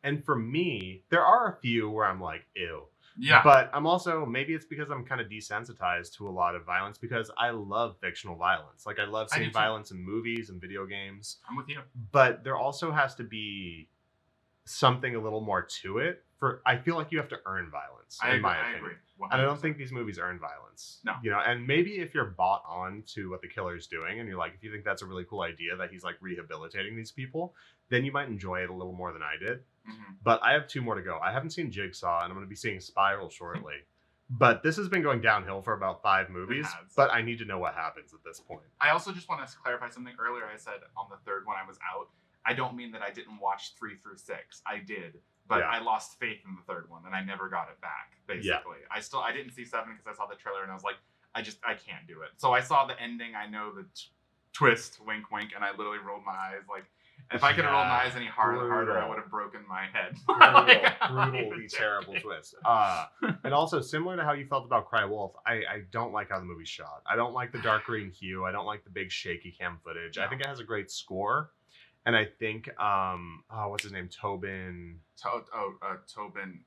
And for me, there are a few where I'm like, ew. Yeah. But I'm also, maybe it's because I'm kind of desensitized to a lot of violence, because I love fictional violence. Like, I love seeing violence in movies and video games. I'm with you. But there also has to be something a little more to it. I feel like you have to earn violence, in my opinion. I agree. 100%. And I don't think these movies earn violence. No. You know, and maybe if you're bought on to what the killer's doing, and you're like, if you think that's a really cool idea that he's like rehabilitating these people, then you might enjoy it a little more than I did. Mm-hmm. But I have 2 more to go. I haven't seen Jigsaw, and I'm going to be seeing Spiral shortly. But this has been going downhill for about 5 movies, but I need to know what happens at this point. I also just want to clarify something earlier. I said on the third one I was out. I don't mean that I didn't watch 3 through 6. I did. But I lost faith in the third one, and I never got it back, basically. Yeah. I didn't see 7 because I saw the trailer, and I was like, I can't do it. So I saw the ending, I know the twist, wink, wink, and I literally rolled my eyes. Like, if I could have rolled my eyes any harder, I would have broken my head. Brutally terrible twist. And also, similar to how you felt about Cry Wolf, I don't like how the movie's shot. I don't like the dark green hue. I don't like the big shaky cam footage. No. I think it has a great score. And I think, what's his name? Tobin. Tobin.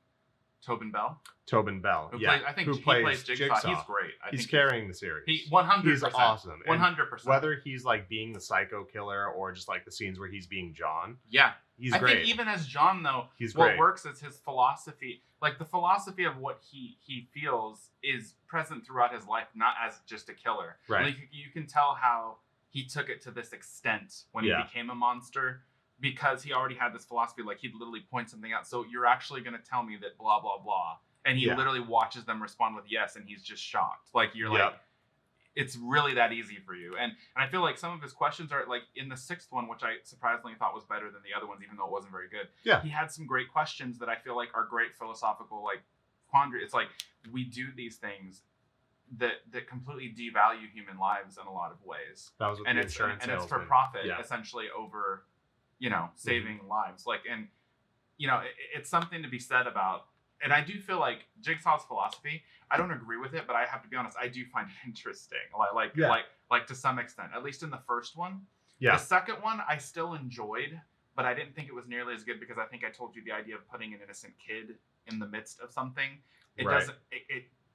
Tobin Bell. Tobin Bell, Who yeah. plays, I think who he plays plays Jigsaw. He's great. He's carrying the series. He 100%. He's awesome. 100%. Whether he's like being the psycho killer or just like the scenes where he's being John. Yeah. He's I great. think even as John, though, He's what great. works is his philosophy. Like, the philosophy of what he feels is present throughout his life, not as just a killer. Right. Like, you can tell how he took it to this extent when he became a monster, because he already had this philosophy. Like, he'd literally point something out. So you're actually going to tell me that blah, blah, blah. And he literally watches them respond with yes, and he's just shocked. Like, you're like, it's really that easy for you. And I feel like some of his questions are, like, in the sixth one, which I surprisingly thought was better than the other ones, even though it wasn't very good. Yeah. He had some great questions that I feel like are great philosophical, like, quandary. It's like, we do these things that completely devalue human lives in a lot of ways. That was with and the it's insurance and it's for salesman. profit, essentially, over, saving lives. Like, and, it's something to be said about. And I do feel like Jigsaw's philosophy, I don't agree with it, but I have to be honest, I do find it interesting. Like to some extent, at least in the first one. Yeah. The second one I still enjoyed, but I didn't think it was nearly as good, because I think I told you the idea of putting an innocent kid in the midst of something. It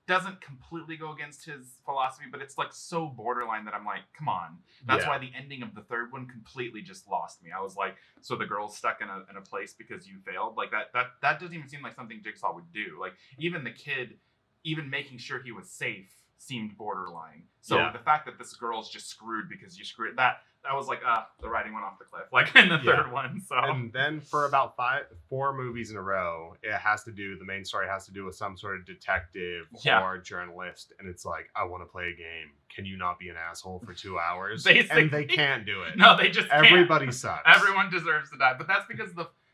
doesn't completely go against his philosophy, but it's like so borderline that I'm like, come on. That's why the ending of the third one completely just lost me. I was like, so the girl's stuck in a place because you failed? Like, that doesn't even seem like something Jigsaw would do. Like, even the kid, even making sure he was safe seemed borderline. So the fact that this girl's just screwed because you screwed, that was like, the writing went off the cliff, like in the third one. So, and then for about 4 movies in a row, the main story has to do with some sort of detective or journalist, and it's like, I want to play a game. Can you not be an asshole for 2 hours? Basically. And they can't do it. No, they just can't. Everybody sucks. Everyone deserves to die. But that's because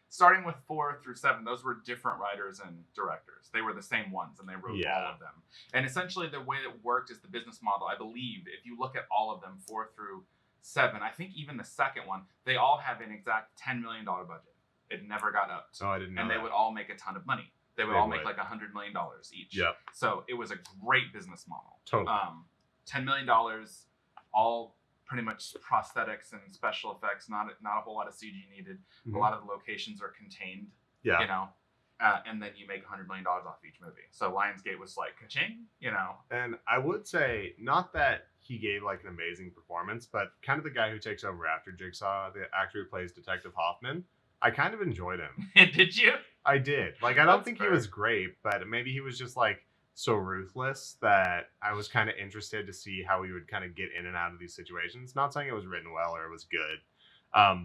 starting with 4 through 7, those were different writers and directors. They were the same ones, and they wrote all of them. And essentially, the way it worked is the business model. I believe if you look at all of them, 4 through 7, I think even the second one, they all have an exact $10 million budget. It never got upped. Oh, I didn't know. And they would all make a ton of money. They would all make like $100 million each. Yep. So it was a great business model. Totally. $10 million, all pretty much prosthetics and special effects. Not a whole lot of CG needed. Mm-hmm. A lot of the locations are contained. Yeah. And then you make $100 million off each movie. So Lionsgate was like, ka-ching, And I would say, not that he gave like an amazing performance, but kind of the guy who takes over after Jigsaw, the actor who plays Detective Hoffman, I kind of enjoyed him. Did you? I did. Like, I don't think he was great, but maybe he was just like so ruthless that I was kind of interested to see how he would kind of get in and out of these situations. Not saying it was written well or it was good,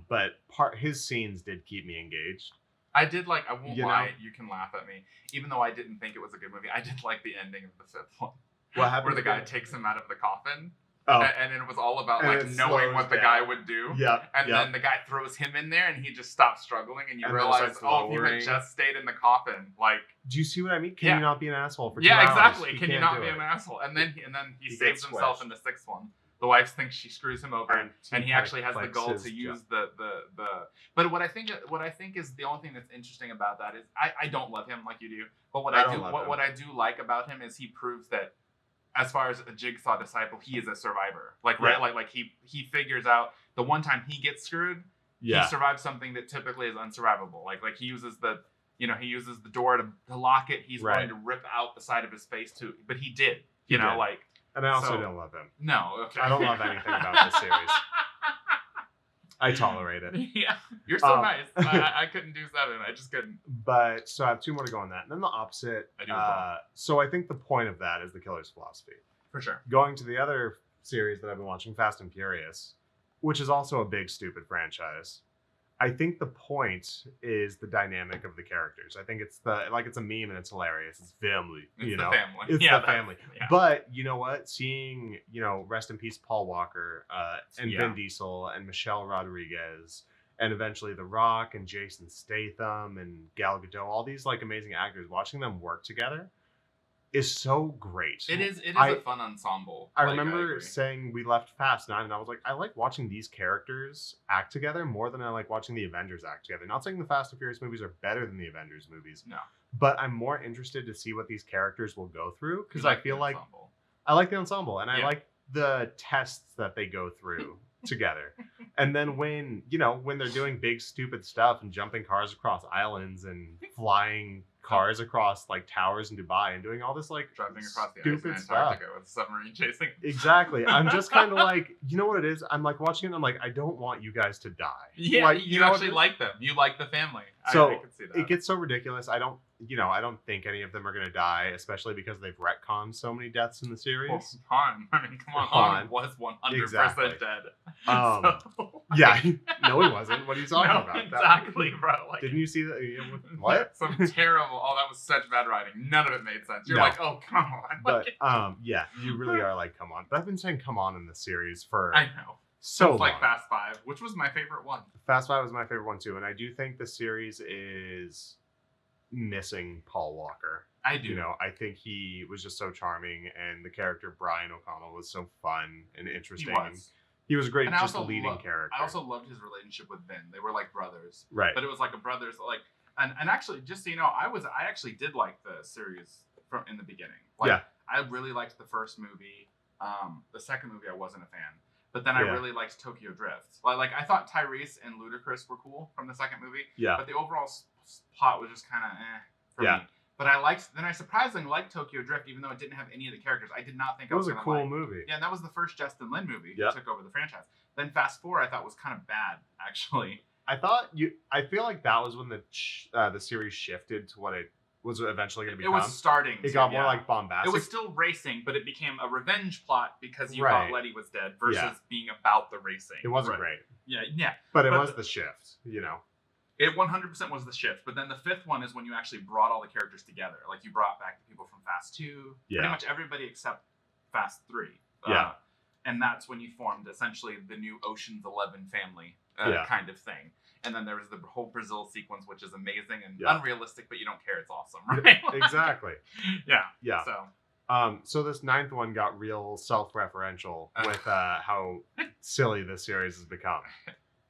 but his scenes did keep me engaged. I did like, I won't lie, you can laugh at me. Even though I didn't think it was a good movie, I did like the ending of the 5th one. What happened? Where the guy takes him out of the coffin. Oh. And it was all about like knowing what the guy would do. Yep. And then the guy throws him in there and he just stops struggling and you realize, if you had just stayed in the coffin, like... Do you see what I mean? Can you not be an asshole for 2 hours? Yeah, exactly. Can you not be an asshole? And then he saves himself in the 6th one. The wife thinks she screws him over, and he actually has the goal to use the. But what I think is the only thing that's interesting about that is I don't love him like you do, but what I do like about him is he proves that as far as a Jigsaw disciple, he is a survivor. Like like he figures out the one time he gets screwed, he survives something that typically is unsurvivable. Like he uses the door to lock it. He's going to rip out the side of his face too, but he did. And I also don't love him. No, okay. I don't love anything about this series. I tolerate it. Yeah, you're so nice. I couldn't do 7. I just couldn't. But so I have 2 more to go on that, and then the opposite. I do as well. So I think the point of that is the killer's philosophy. For sure. Going to the other series that I've been watching, Fast and Furious, which is also a big stupid franchise. I think the point is the dynamic of the characters. I think it's a meme and it's hilarious. It's family. It's the family. It's the family. Yeah. But you know what? Seeing, rest in peace Paul Walker and Vin Diesel and Michelle Rodriguez and eventually The Rock and Jason Statham and Gal Gadot, all these like amazing actors, watching them work together is so great. It is a fun ensemble. I remember saying we left Fast 9 and I was like, I like watching these characters act together more than I like watching the Avengers act together. Not saying the Fast and Furious movies are better than the Avengers movies. No. But I'm more interested to see what these characters will go through because I feel like I like the ensemble and I like the tests that they go through together. And then when they're doing big stupid stuff and jumping cars across islands and flying cars across like towers in Dubai and doing all this like driving across the ice stupid in stuff. Antarctica with a submarine chasing. Exactly. I'm just kind of like, you know what it is? I'm like watching it and I'm like, I don't want you guys to die. Yeah, like, you know actually like them. You like the family. So I can see that. It gets so ridiculous. I don't think any of them are going to die, especially because they've retconned so many deaths in the series. Well, Han. I mean, come on. Han was 100% Exactly. dead. So. Yeah. No, he wasn't. What are you talking about? Exactly, bro. Like, didn't you see that? What? Some terrible. Oh, that was such bad writing. None of it made sense. You're like, oh, come on. But yeah, you really are like, come on. But I've been saying come on in this series for I know. So it's like Fast 5, which was my favorite one. Fast 5 was my favorite one too, and I do think the series is missing Paul Walker. I do. You know, I think he was just so charming, and the character Brian O'Connell was so fun and interesting. He was great, just a leading character. I also loved his relationship with Vin. They were like brothers, right? But it was like a brothers, like, and actually, just so you know, I actually did like the series from in the beginning. Like, yeah, I really liked the first movie. The second movie, I wasn't a fan. But then I really liked Tokyo Drift. Like I thought Tyrese and Ludacris were cool from the second movie. Yeah. But the overall plot was just kind of for me. But I surprisingly liked Tokyo Drift, even though it didn't have any of the characters. I did not think it was a cool movie. Yeah, and that was the first Justin Lin movie who took over the franchise. Then Fast 4, I thought was kind of bad, actually. I feel like that was when the series shifted to what it was eventually going to become. It was starting. It got more like bombastic. It was still racing, but it became a revenge plot because you thought Letty was dead versus being about the racing. It wasn't great. Yeah. But it was the shift, you know. It 100% was the shift. But then the fifth one is when you actually brought all the characters together. Like you brought back the people from Fast 2. Yeah. Pretty much everybody except Fast 3. And that's when you formed essentially the new Ocean's 11 family kind of thing. And then there was the whole Brazil sequence, which is amazing and unrealistic, but you don't care. It's awesome, right? Exactly. Yeah. So this ninth one got real self-referential with how silly this series has become.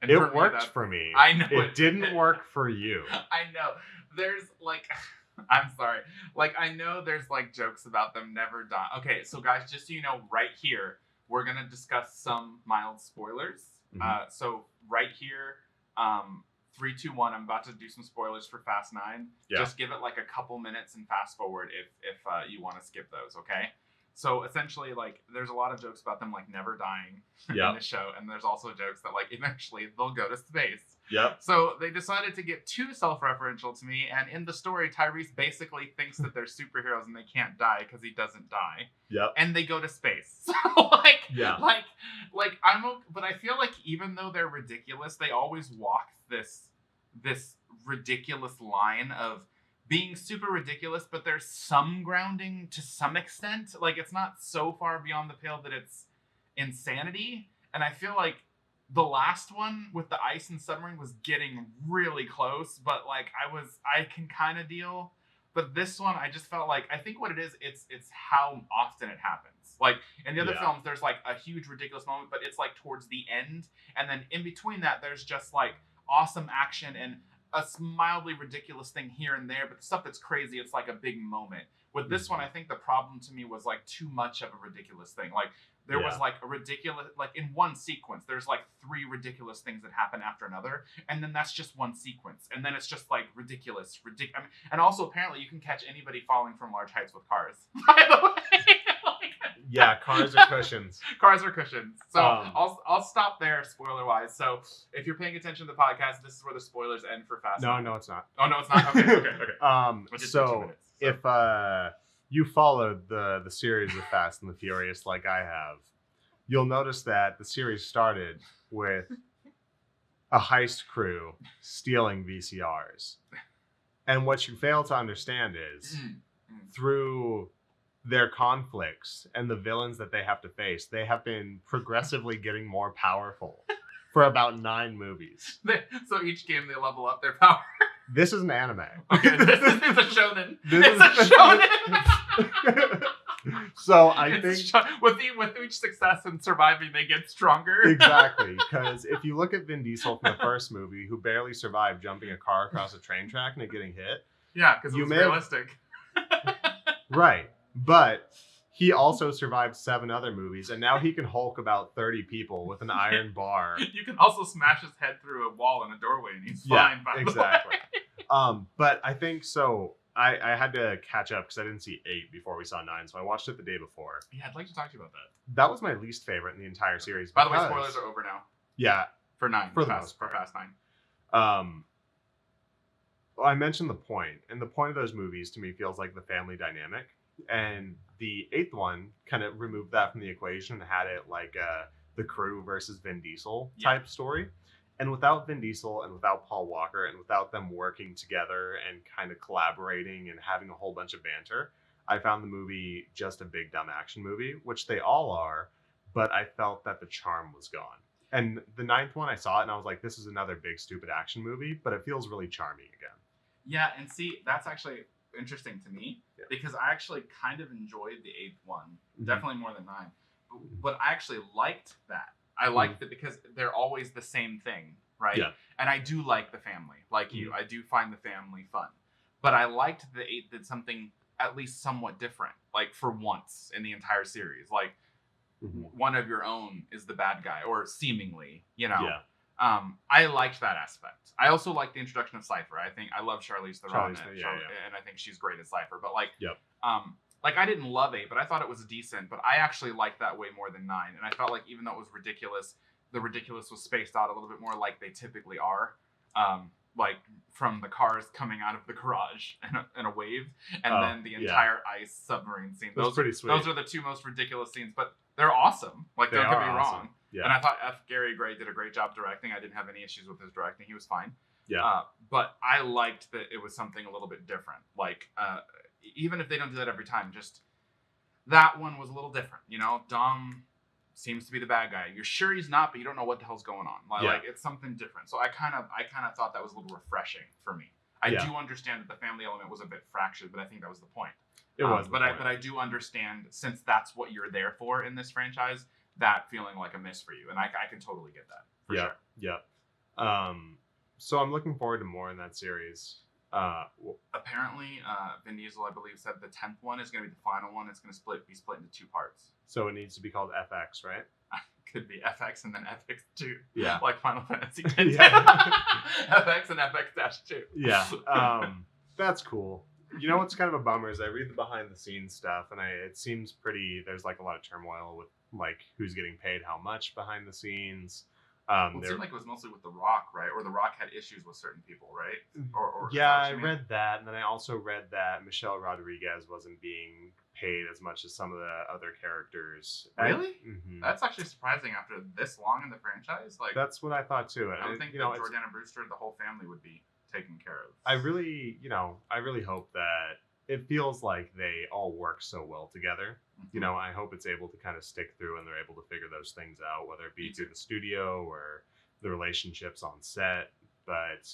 And it worked for me. I know it didn't work for you. I know. There's like, I'm sorry. Like, I know there's like jokes about them never die. Okay, so guys, just so you know, right here, we're going to discuss some mild spoilers. Mm-hmm. So right here, 3, 2, 1. I'm about to do some spoilers for Fast 9. Yeah. Just give it like a couple minutes and fast forward if you want to skip those, okay? So essentially, like, there's a lot of jokes about them like never dying in the show, and there's also jokes that like eventually they'll go to space. Yep. So they decided to get too self-referential to me, and in the story, Tyrese basically thinks that they're superheroes and they can't die because he doesn't die. Yep. And they go to space. So but I feel like even though they're ridiculous, they always walk this ridiculous line of being super ridiculous, but there's some grounding to some extent. Like, it's not so far beyond the pale that it's insanity. And I feel like the last one with the ice and submarine was getting really close, but like I can kind of deal. But this one, I just felt like, I think what it is, it's how often it happens. Like in the other films, there's like a huge ridiculous moment, but it's like towards the end. And then in between that, there's just like awesome action and a mildly ridiculous thing here and there, but the stuff that's crazy, it's like a big moment. With this one, I think the problem to me was like too much of a ridiculous thing. Like there was like a ridiculous, like in one sequence, there's like 3 ridiculous things that happen after another, and then that's just one sequence, and then it's just like ridiculous. I mean, and also apparently you can catch anybody falling from large heights with cars. By the way. Yeah, cars are cushions. Cars are cushions. So I'll stop there, spoiler wise. So if you're paying attention to the podcast, this is where the spoilers end for Fast. No, it's not. Oh no, it's not. Okay. So if you followed the series of Fast and the Furious like I have, you'll notice that the series started with a heist crew stealing VCRs, and what you fail to understand is through their conflicts and the villains that they have to face, they have been progressively getting more powerful for about 9 movies. So each game they level up their power. This is an anime. Okay, this is a shonen. It's a shonen. So I think with each success in surviving, they get stronger. Exactly, because if you look at Vin Diesel from the first movie, who barely survived jumping a car across a train track and it getting hit. Yeah, because it was realistic. Right. But he also survived 7 other movies, and now he can Hulk about 30 people with an iron bar. You can also smash his head through a wall in a doorway, and he's fine. By exactly. the way. But I think so. I had to catch up because I didn't see 8 before we saw 9, so I watched it the day before. Yeah, I'd like to talk to you about that. That was my least favorite in the entire series. By the way, spoilers are over now. Yeah. For 9. For the most part. For Fast 9. Well, I mentioned the point, and the point of those movies to me feels like the family dynamic. And the 8th one kind of removed that from the equation and had it like the Crew versus Vin Diesel type story. And without Vin Diesel and without Paul Walker and without them working together and kind of collaborating and having a whole bunch of banter, I found the movie just a big dumb action movie, which they all are, but I felt that the charm was gone. And the 9th one, I saw it and I was like, this is another big stupid action movie, but it feels really charming again. Yeah, and see, that's actually interesting to me because I actually kind of enjoyed the 8th one, definitely more than 9. But I actually liked that. I liked it because they're always the same thing, right? Yeah. And I do like the family, like you. I do find the family fun. But I liked the 8th did something at least somewhat different, like for once in the entire series. Like one of your own is the bad guy, or seemingly, you know. Yeah. I liked that aspect. I also like the introduction of Cypher. I think I love Charlize Theron, and I think she's great as Cypher. But like, like I didn't love 8, but I thought it was decent. But I actually liked that way more than 9, and I felt like even though it was ridiculous, the ridiculous was spaced out a little bit more like they typically are. Like from the cars coming out of the garage in a wave, and then the entire ice submarine scene. Those pretty sweet. Those are the 2 most ridiculous scenes, but they're awesome. Like don't get me wrong. Yeah. And I thought Gary Gray did a great job directing. I didn't have any issues with his directing. He was fine. Yeah. But I liked that it was something a little bit different. Like even if they don't do that every time, just that one was a little different. You know, Dom seems to be the bad guy. You're sure he's not, but you don't know what the hell's going on. Like it's something different. So I kind of thought that was a little refreshing for me. I do understand that the family element was a bit fractured, but I think that was the point. It was, but I do understand, since that's what you're there for in this franchise, that feeling like a miss for you, and I can totally get that. For sure. Yeah. So I'm looking forward to more in that series. Apparently, Vin Diesel, I believe, said the 10th one is going to be the final one. It's going to be split into 2 parts. So it needs to be called FX, right? Could be FX and then FX2. Yeah. Like Final Fantasy X. FX and FX-2. Yeah. That's cool. You know what's kind of a bummer is I read the behind the scenes stuff, and it seems pretty. There's like a lot of turmoil with like who's getting paid how much behind the scenes. It seemed like it was mostly with The Rock, right? Or The Rock had issues with certain people, right? Or yeah, I read that, and then I also read that Michelle Rodriguez wasn't being paid as much as some of the other characters. Really? That's actually surprising after this long in the franchise. Like that's what I thought too. I don't think that Jordana Brewster, the whole family, would be taken care of. I really hope that it feels like they all work so well together. You know, I hope it's able to kind of stick through and they're able to figure those things out, whether it be through the studio or the relationships on set. But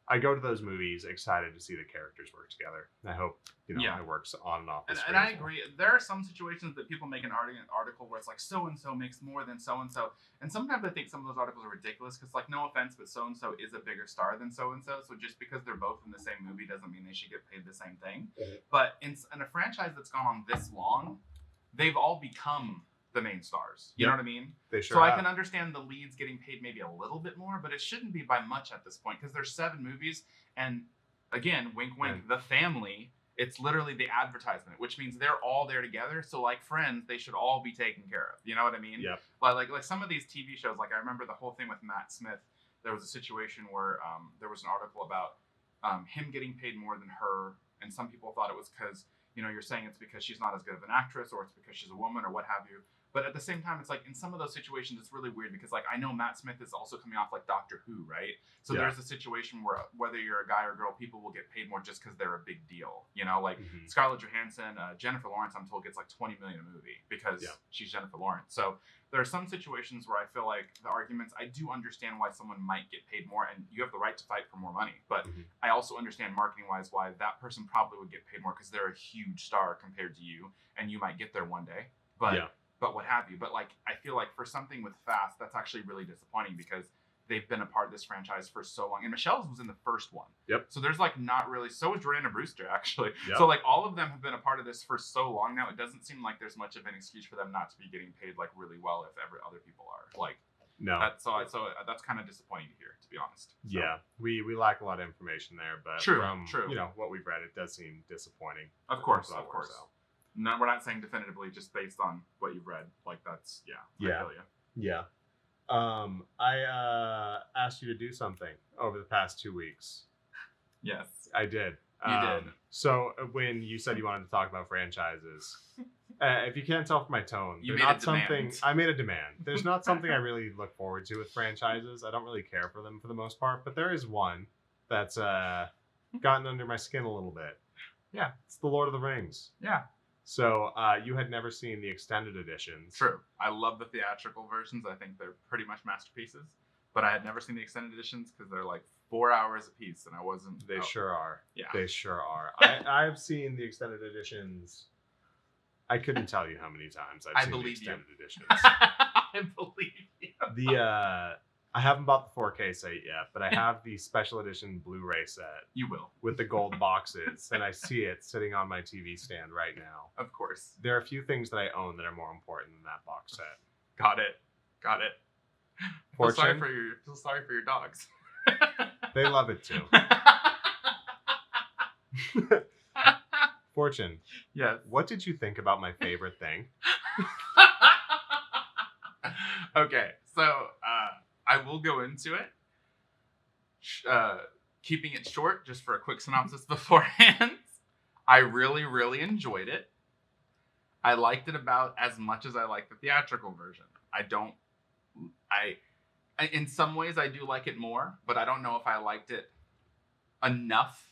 I go to those movies excited to see the characters work together. I hope, it works on and off the screen. And I agree. There are some situations that people make an article where it's like, so-and-so makes more than so-and-so. And sometimes I think some of those articles are ridiculous because, like, no offense, but so-and-so is a bigger star than so-and-so. So just because they're both in the same movie doesn't mean they should get paid the same thing. But in a franchise that's gone on this long, they've all become the main stars. You know what I mean? They sure So have. I can understand the leads getting paid maybe a little bit more, but it shouldn't be by much at this point because there's 7 movies. And again, wink, wink, the family, it's literally the advertisement, which means they're all there together. So like Friends, they should all be taken care of. You know what I mean? Yeah. Like some of these TV shows, like I remember the whole thing with Matt Smith. There was a situation where there was an article about him getting paid more than her. And some people thought it was because, you're saying it's because she's not as good of an actress or it's because she's a woman or what have you. But at the same time, it's like in some of those situations, it's really weird because like I know Matt Smith is also coming off like Doctor Who, right? So there's a situation where whether you're a guy or girl, people will get paid more just because they're a big deal. Like Scarlett Johansson, Jennifer Lawrence, I'm told gets like $20 million a movie because she's Jennifer Lawrence. So there are some situations where I feel like the arguments, I do understand why someone might get paid more, and you have the right to fight for more money. But I also understand marketing-wise why that person probably would get paid more because they're a huge star compared to you, and you might get there one day. But what have you. But like I feel like for something with Fast, that's actually really disappointing because they've been a part of this franchise for so long. And Michelle's was in the first one. Yep. So there's like not really, so is Jordana Brewster actually. Yep. So like all of them have been a part of this for so long now. It doesn't seem like there's much of an excuse for them not to be getting paid like really well if ever other people are. Like No. That's kind of disappointing to hear, to be honest. So. Yeah, we lack a lot of information there, but True. What we've read, it does seem disappointing. Of course. No, we're not saying definitively, just based on what you've read. Like that's I feel you. Yeah. I asked you to do something over the past 2 weeks. Yes, I did. You did. So when you said you wanted to talk about franchises, if you can't tell from my tone, You they're made not a something. demand. I made a demand. There's not something I really look forward to with franchises. I don't really care for them for the most part, but there is one that's gotten under my skin a little bit. Yeah, it's The Lord of the Rings. Yeah. So you had never seen the extended editions. True. I love the theatrical versions. I think they're pretty much masterpieces. But I had never seen the extended editions because they're like 4 hours a piece, and I wasn't. They sure are. Yeah. They sure are. I've seen the extended editions. I couldn't tell you how many times I've seen the extended editions. I believe you. I haven't bought the 4K set yet, but I have the special edition Blu-ray set. You will. With the gold boxes, and I see it sitting on my TV stand right now. Of course. There are a few things that I own that are more important than that box set. Got it. Fortune? Feel sorry for your dogs. They love it too. Fortune. Yes. What did you think about my favorite thing? Okay, so I will go into it. Keeping it short, just for a quick synopsis beforehand. I really, really enjoyed it. I liked it about as much as I liked the theatrical version. In some ways I do like it more, but I don't know if I liked it enough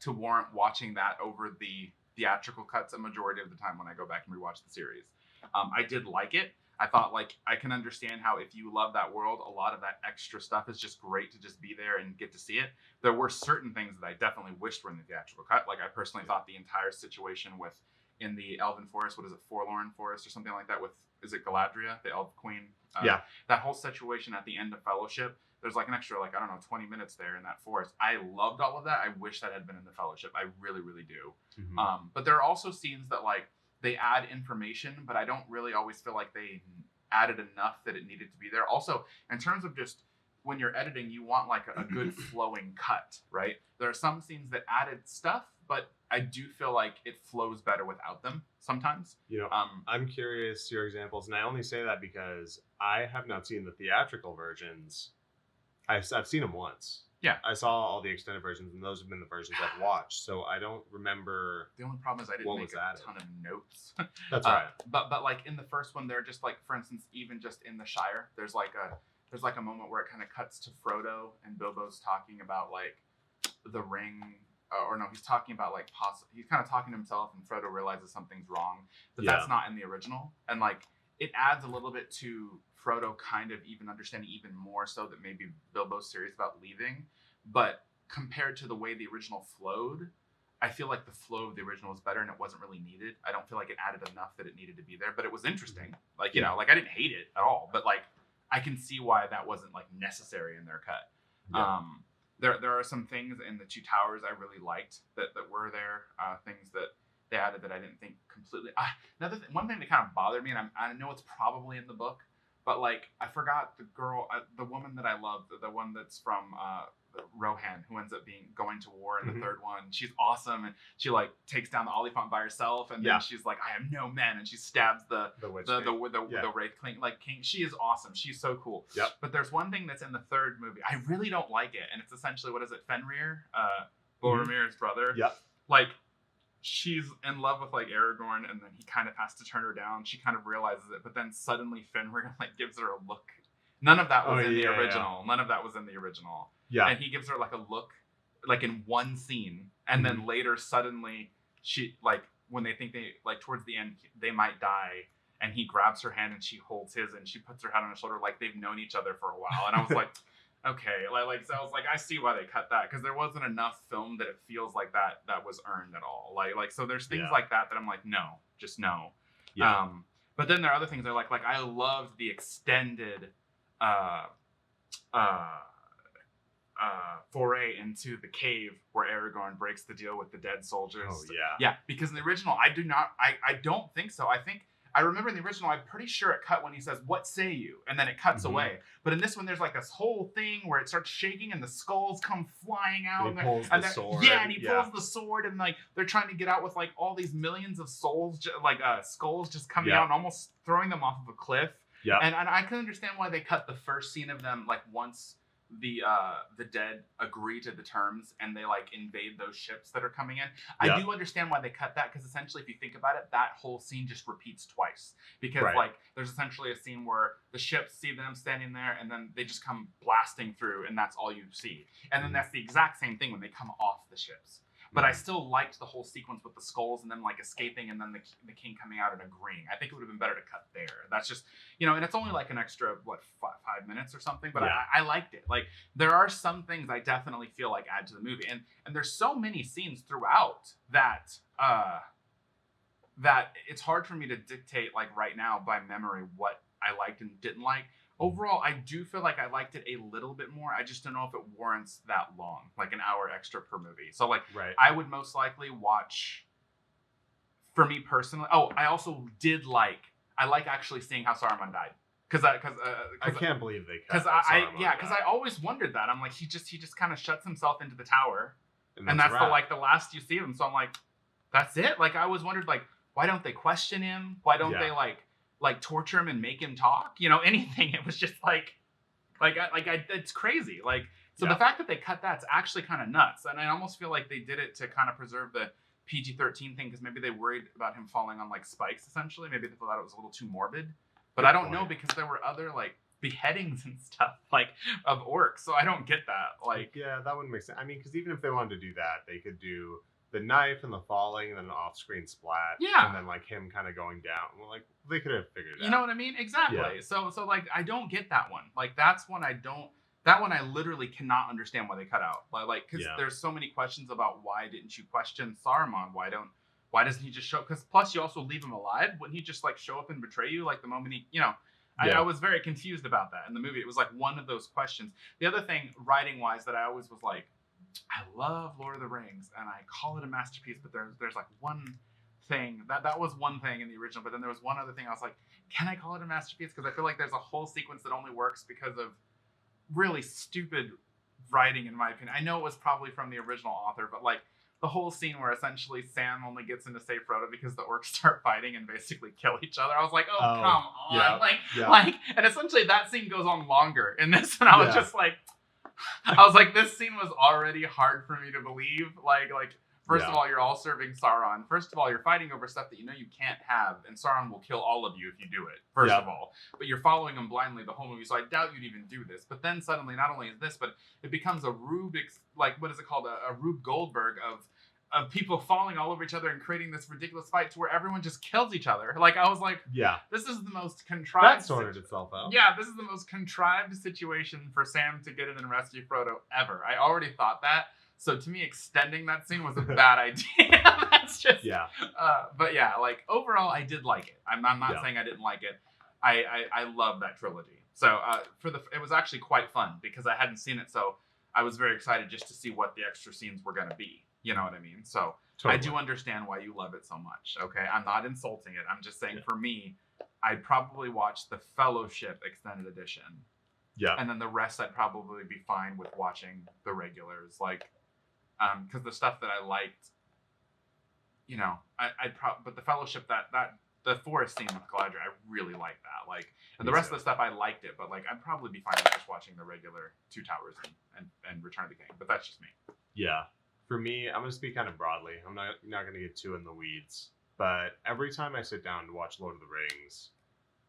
to warrant watching that over the theatrical cuts a majority of the time when I go back and rewatch the series. I did like it. I thought, like, I can understand how if you love that world, a lot of that extra stuff is just great to just be there and get to see it. There were certain things that I definitely wished were in the theatrical cut. Like, I personally thought the entire situation in the Elven Forest, what is it, Forlorn Forest or something like that, is it Galadriel, the Elf Queen? That whole situation at the end of Fellowship, there's like an extra, 20 minutes there in that forest. I loved all of that. I wish that had been in the Fellowship. I really, really do. Mm-hmm. But there are also scenes that, they add information, but I don't really always feel like they added enough that it needed to be there. Also, in terms of just when you're editing, you want a good flowing cut, right? There are some scenes that added stuff, but I do feel like it flows better without them sometimes. I'm curious your examples, and I only say that because I have not seen the theatrical versions. I've seen them once. Yeah. I saw all the extended versions, and those have been the versions I've watched, so I don't remember. The only problem is I didn't make a ton of notes. That's right. But in the first one, they're just for instance, even just in the Shire, there's a moment where it kind of cuts to Frodo and Bilbo's talking about the ring, or no, he's talking about he's kind of talking to himself, and Frodo realizes something's wrong, but that's not in the original, and it adds a little bit to Frodo kind of even understanding even more so that maybe Bilbo's serious about leaving. But compared to the way the original flowed, I feel like the flow of the original was better and it wasn't really needed. I don't feel like it added enough that it needed to be there, but it was interesting. I didn't hate it at all, but I can see why that wasn't necessary in their cut. Yeah. There are some things in the Two Towers I really liked that were there, things that they added that I didn't think completely. One thing that kind of bothered me, and I know it's probably in the book, but I forgot the girl, the woman that I love, the one that's from Rohan, who ends up going to war in the third one. She's awesome, and she takes down the Oliphant by herself, and then she's like, "I have no men," and she stabs the Wraith King. She is awesome. She's so cool. Yep. But there's one thing that's in the third movie I really don't like it, and it's essentially, what is it, Fenrir, Boromir's brother. Yep. She's in love with Aragorn, and then he kind of has to turn her down. She kind of realizes it, but then suddenly Fenrir gives her a look. None of that was in the original. Yeah. None of that was in the original. Yeah. And he gives her a look, in one scene, and then later suddenly she when they think they towards the end they might die, and he grabs her hand and she holds his and she puts her head on his shoulder they've known each other for a while. And I was like, okay, so I was like, I see why they cut that, because there wasn't enough film that it feels like that was earned at all. So there's things like that I'm like, no, just no. Yeah. But then there are other things that are I loved the extended foray into the cave where Aragorn breaks the deal with the dead soldiers. Oh yeah. Yeah, because in the original, I don't think so. I think I remember in the original, I'm pretty sure it cut when he says, "What say you?" and then it cuts away. But in this one, there's like this whole thing where it starts shaking and the skulls come flying out. And he pulls the sword. Yeah, and he pulls the sword, and like they're trying to get out with like all these millions of souls, skulls just coming out and almost throwing them off of a cliff. Yeah. And I can understand why they cut the first scene of them like once the dead agree to the terms and they like invade those ships that are coming in. I do understand why they cut that, because essentially if you think about it, that whole scene just repeats twice, because like there's essentially a scene where the ships see them standing there and then they just come blasting through and that's all you see, and then that's the exact same thing when they come off the ships. But I still liked the whole sequence with the skulls and then like escaping and then the king coming out and agreeing. I think it would have been better to cut there. That's just, and it's only like an extra, 5 minutes or something, but I liked it. Like there are some things I definitely feel like add to the movie. And there's so many scenes throughout that it's hard for me to dictate like right now by memory what I liked and didn't like. Overall, I do feel like I liked it a little bit more. I just don't know if it warrants that long, like an hour extra per movie. So, like, I would most likely watch, for me personally. Oh, I also I like actually seeing how Saruman died. I can't believe they cut because I always wondered that. I'm like, he just kind of shuts himself into the tower. And that's the last you see of him. So I'm like, that's it? Like, I always wondered, like, why don't they question him? Why don't they, like torture him and make him talk, anything. It was just it's crazy. Like, so the fact that they cut that's actually kind of nuts. And I almost feel like they did it to kind of preserve the PG-13 thing, because maybe they worried about him falling on like spikes, essentially. Maybe they thought it was a little too morbid, but I don't know, because there were other like beheadings and stuff like of orcs. So I don't get that. Like, yeah, that wouldn't make sense. I mean, because even if they wanted to do that, they could do the knife and the falling and then an off-screen splat, and then like him kind of going down. Well, like they could have figured it out. You know what I mean? Exactly. Yeah. So like I don't get that one. Like that's one I don't. That one I literally cannot understand why they cut out. Like because there's so many questions about why didn't you question Saruman? Why doesn't he just show? Because plus you also leave him alive. Wouldn't he just like show up and betray you like the moment he I was very confused about that in the movie. It was like one of those questions. The other thing, writing wise, that I always was like, I love Lord of the Rings and I call it a masterpiece, but there's like one thing that was one thing in the original, but then there was one other thing I was like, can I call it a masterpiece? Because I feel like there's a whole sequence that only works because of really stupid writing, in my opinion. I know it was probably from the original author, but like the whole scene where essentially Sam only gets in to save Frodo because the orcs start fighting and basically kill each other. I was like, come on. Like, and essentially that scene goes on longer in this, and I was just like, this scene was already hard for me to believe. Like, first of all, you're all serving Sauron. First of all, you're fighting over stuff that you know you can't have, and Sauron will kill all of you if you do it, first of all. But you're following him blindly the whole movie, so I doubt you'd even do this. But then suddenly, not only is this, but it becomes a Rubik's, like, what is it called? A Rube Goldberg of people falling all over each other and creating this ridiculous fight to where everyone just kills each other. Like, I was like, this is the most contrived... That sorted itself out. Yeah, this is the most contrived situation for Sam to get in and rescue Frodo ever. I already thought that. So to me, extending that scene was a bad idea. That's just... but yeah, like, overall, I did like it. I'm not saying I didn't like it. I love that trilogy. So it was actually quite fun because I hadn't seen it, so I was very excited just to see what the extra scenes were going to be. You know what I mean? So I do understand why you love it so much. Okay, I'm not insulting it. I'm just saying for me, I'd probably watch the Fellowship Extended Edition. Yeah. And then the rest I'd probably be fine with watching the regulars. Like, because the stuff that I liked, but the Fellowship, that the forest scene with Galadriel, I really liked that. Like, and the rest of the stuff I liked it, but like I'd probably be fine with just watching the regular Two Towers and Return of the King. But that's just me. Yeah. For me, I'm going to speak kind of broadly. I'm not going to get too in the weeds. But every time I sit down to watch Lord of the Rings,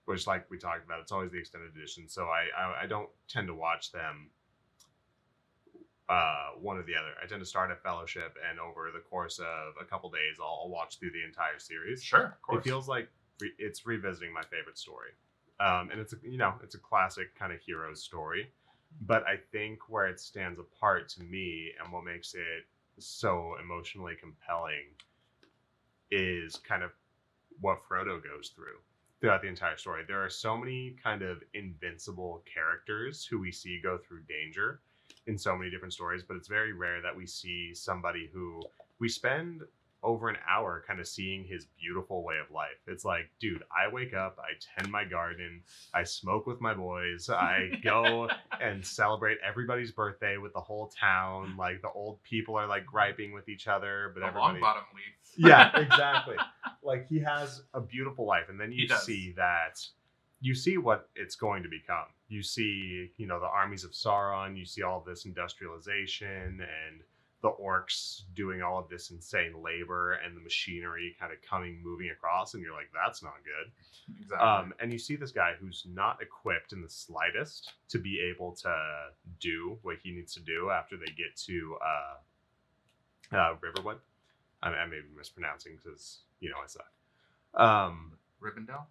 which, like we talked about, it's always the extended edition, so I don't tend to watch them one or the other. I tend to start at Fellowship, and over the course of a couple days, I'll watch through the entire series. Sure, of course. It feels like it's revisiting my favorite story. And it's a classic kind of hero story. But I think where it stands apart to me and what makes it so emotionally compelling is kind of what Frodo goes through throughout the entire story. There are so many kind of invincible characters who we see go through danger in so many different stories, but it's very rare that we see somebody who we spend over an hour kind of seeing his beautiful way of life. It's like, dude, I wake up, I tend my garden, I smoke with my boys, I go and celebrate everybody's birthday with the whole town. Like the old people are like griping with each other, but The everybody. long bottom leaf. Yeah, exactly. Like he has a beautiful life, and then He you does. see that. You see what it's going to become. You see, the armies of Sauron. You see all this industrialization and the orcs doing all of this insane labor and the machinery kind of moving across, and you're like, that's not good. Exactly. And you see this guy who's not equipped in the slightest to be able to do what he needs to do after they get to Riverwood. I may be mispronouncing because I suck. Rivendell.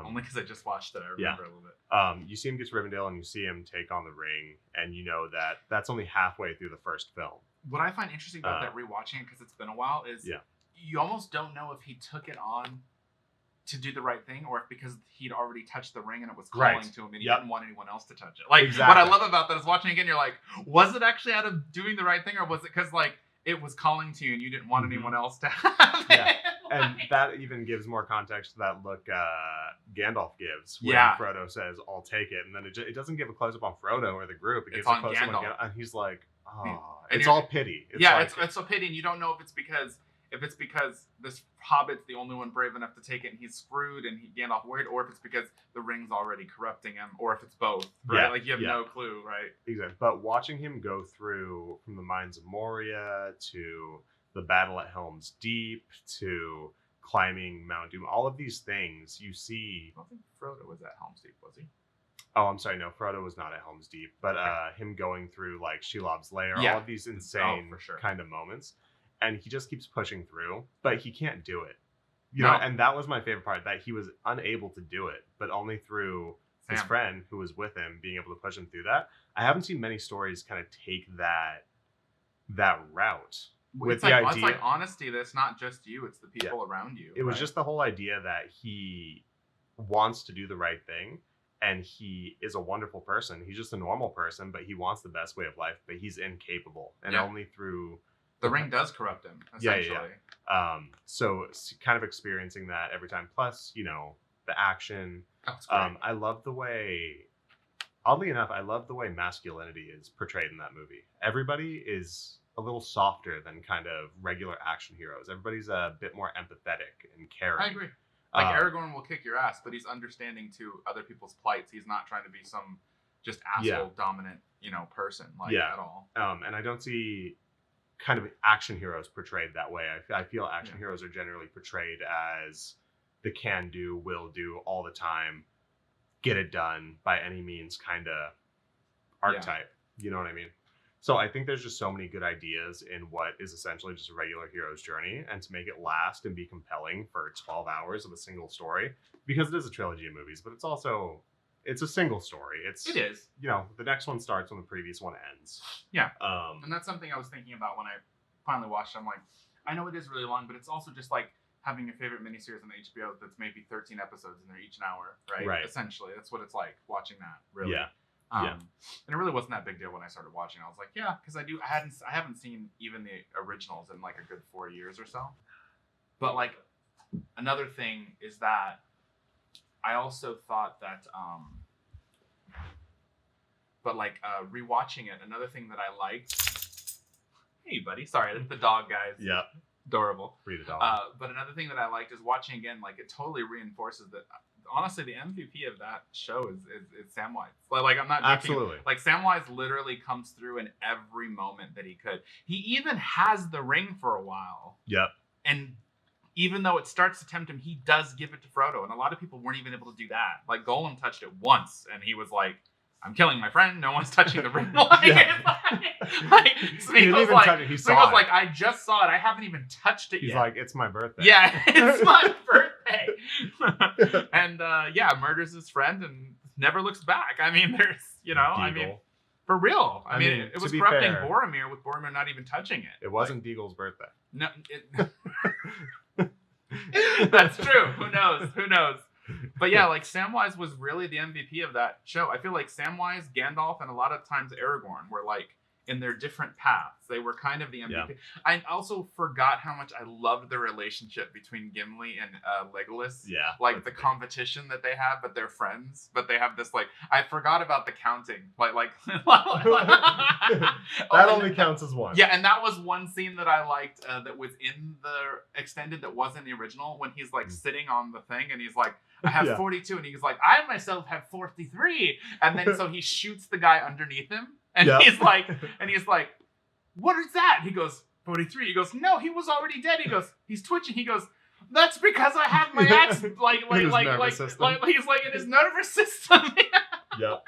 Only because I just watched it, I remember a little bit. You see him get to Rivendell, and you see him take on the ring, and you know that that's only halfway through the first film. What I find interesting about that rewatching it, because it's been a while, is you almost don't know if he took it on to do the right thing, or if because he'd already touched the ring and it was calling to him, and he didn't want anyone else to touch it. Like exactly. What I love about that is watching again, you're like, was it actually out of doing the right thing, or was it because like it was calling to you and you didn't want anyone else to have it? And that even gives more context to that look Gandalf gives when Frodo says, I'll take it. And then it doesn't give a close-up on Frodo or the group. It gives a close-up on Gandalf. And he's like, oh. And it's all pity. It's so pity. And you don't know if it's because this hobbit's the only one brave enough to take it and he's screwed and Gandalf worried, or if it's because the ring's already corrupting him, or if it's both. Right? Yeah, like you have no clue, right? Exactly. But watching him go through from the Mines of Moria to the battle at Helm's Deep to climbing Mount Doom, all of these things you see. I don't think Frodo was at Helm's Deep, was he? Oh, I'm sorry. No, Frodo was not at Helm's Deep, but him going through like Shelob's Lair, all of these insane kind of moments, and he just keeps pushing through, but he can't do it. You know, and that was my favorite part, that he was unable to do it, but only through his friend who was with him being able to push him through that. I haven't seen many stories kind of take that route. With the idea, it's like honesty. That's not just you; it's the people around you. It was just the whole idea that he wants to do the right thing, and he is a wonderful person. He's just a normal person, but he wants the best way of life. But he's incapable, and only through the ring does corrupt him. Essentially. So kind of experiencing that every time. Plus, the action. I love the way. Oddly enough, I love the way masculinity is portrayed in that movie. Everybody is a little softer than kind of regular action heroes. Everybody's a bit more empathetic and caring. I agree. Like Aragorn will kick your ass, but he's understanding to other people's plights. He's not trying to be some just asshole dominant, person at all. And I don't see kind of action heroes portrayed that way. I feel action heroes are generally portrayed as the can do, will do all the time, get it done by any means kind of archetype. You know what I mean? So I think there's just so many good ideas in what is essentially just a regular hero's journey, and to make it last and be compelling for 12 hours of a single story, because it is a trilogy of movies, but it's a single story. It is. The next one starts when the previous one ends. Yeah. And that's something I was thinking about when I finally watched it. I'm like, I know it is really long, but it's also just like having your favorite miniseries on HBO that's maybe 13 episodes and they're each an hour, right? Right. Essentially, that's what it's like watching that, really. Yeah. And it really wasn't that big deal when I started watching. I was like, because I haven't seen even the originals in like a good 4 years or so. But like another thing is that I also thought that, rewatching it, another thing that I liked. Hey, buddy, sorry, that's the dog, guys. Yeah, adorable. Free the dog. But another thing that I liked is watching again. Like it totally reinforces that. Honestly, the MVP of that show is Samwise. Like I'm not joking. Absolutely. Like Samwise literally comes through in every moment that he could. He even has the ring for a while. Yep. And even though it starts to tempt him, he does give it to Frodo. And a lot of people weren't even able to do that. Like Gollum touched it once, and he was like, "I'm killing my friend. No one's touching the ring." Smeagol's like, "I just saw it. I haven't even touched it yet." He's like, "It's my birthday." Yeah, it's my birthday. And murders his friend and never looks back. I mean, there's, Deagle. For real. I mean, it was corrupting fair, Boromir with Boromir not even touching it. It wasn't Deagle's birthday. No, that's true. Who knows? But yeah, like Samwise was really the MVP of that show. I feel like Samwise, Gandalf, and a lot of times Aragorn were like in their different paths. They were kind of the MVP. Yeah. I also forgot how much I loved the relationship between Gimli and Legolas. Yeah. Like the competition that they have, but they're friends. But they have this like I forgot about the counting. Like that only counts as one. Yeah, and that was one scene that I liked that was in the extended that wasn't the original when he's like sitting on the thing and he's like, I have 42, and he's like, I myself have 43, and then so he shoots the guy underneath him, and he's like, what is that? He goes, 43. He goes, no, he was already dead. He goes, he's twitching. He goes, that's because I had my axe he's like in his nervous system. Yep.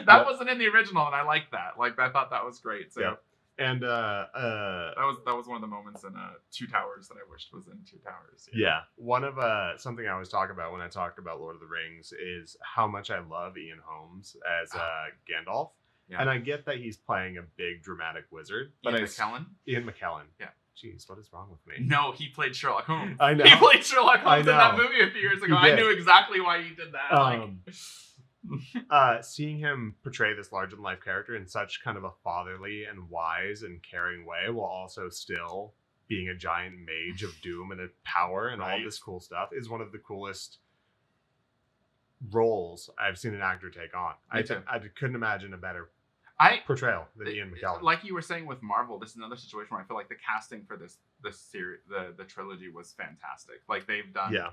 That wasn't in the original, and I liked that. Like I thought that was great. So. Yep. And that was one of the moments in Two Towers that I wished was in Two Towers. Yeah. One of something I always talk about when I talk about Lord of the Rings is how much I love Ian Holmes as Gandalf. Yeah. And I get that he's playing a big dramatic wizard. But Ian McKellen. Yeah. Jeez, what is wrong with me? No, he played Sherlock Holmes. I know. He played Sherlock Holmes in that movie a few years ago. I knew exactly why he did that. Seeing him portray this larger-than-life character in such kind of a fatherly and wise and caring way, while also still being a giant mage of doom and power and all this cool stuff, is one of the coolest roles I've seen an actor take on. I couldn't imagine a better portrayal than Ian McKellen. Like you were saying with Marvel, this is another situation where I feel like the casting for this series, the trilogy, was fantastic. Like they've done. Yeah.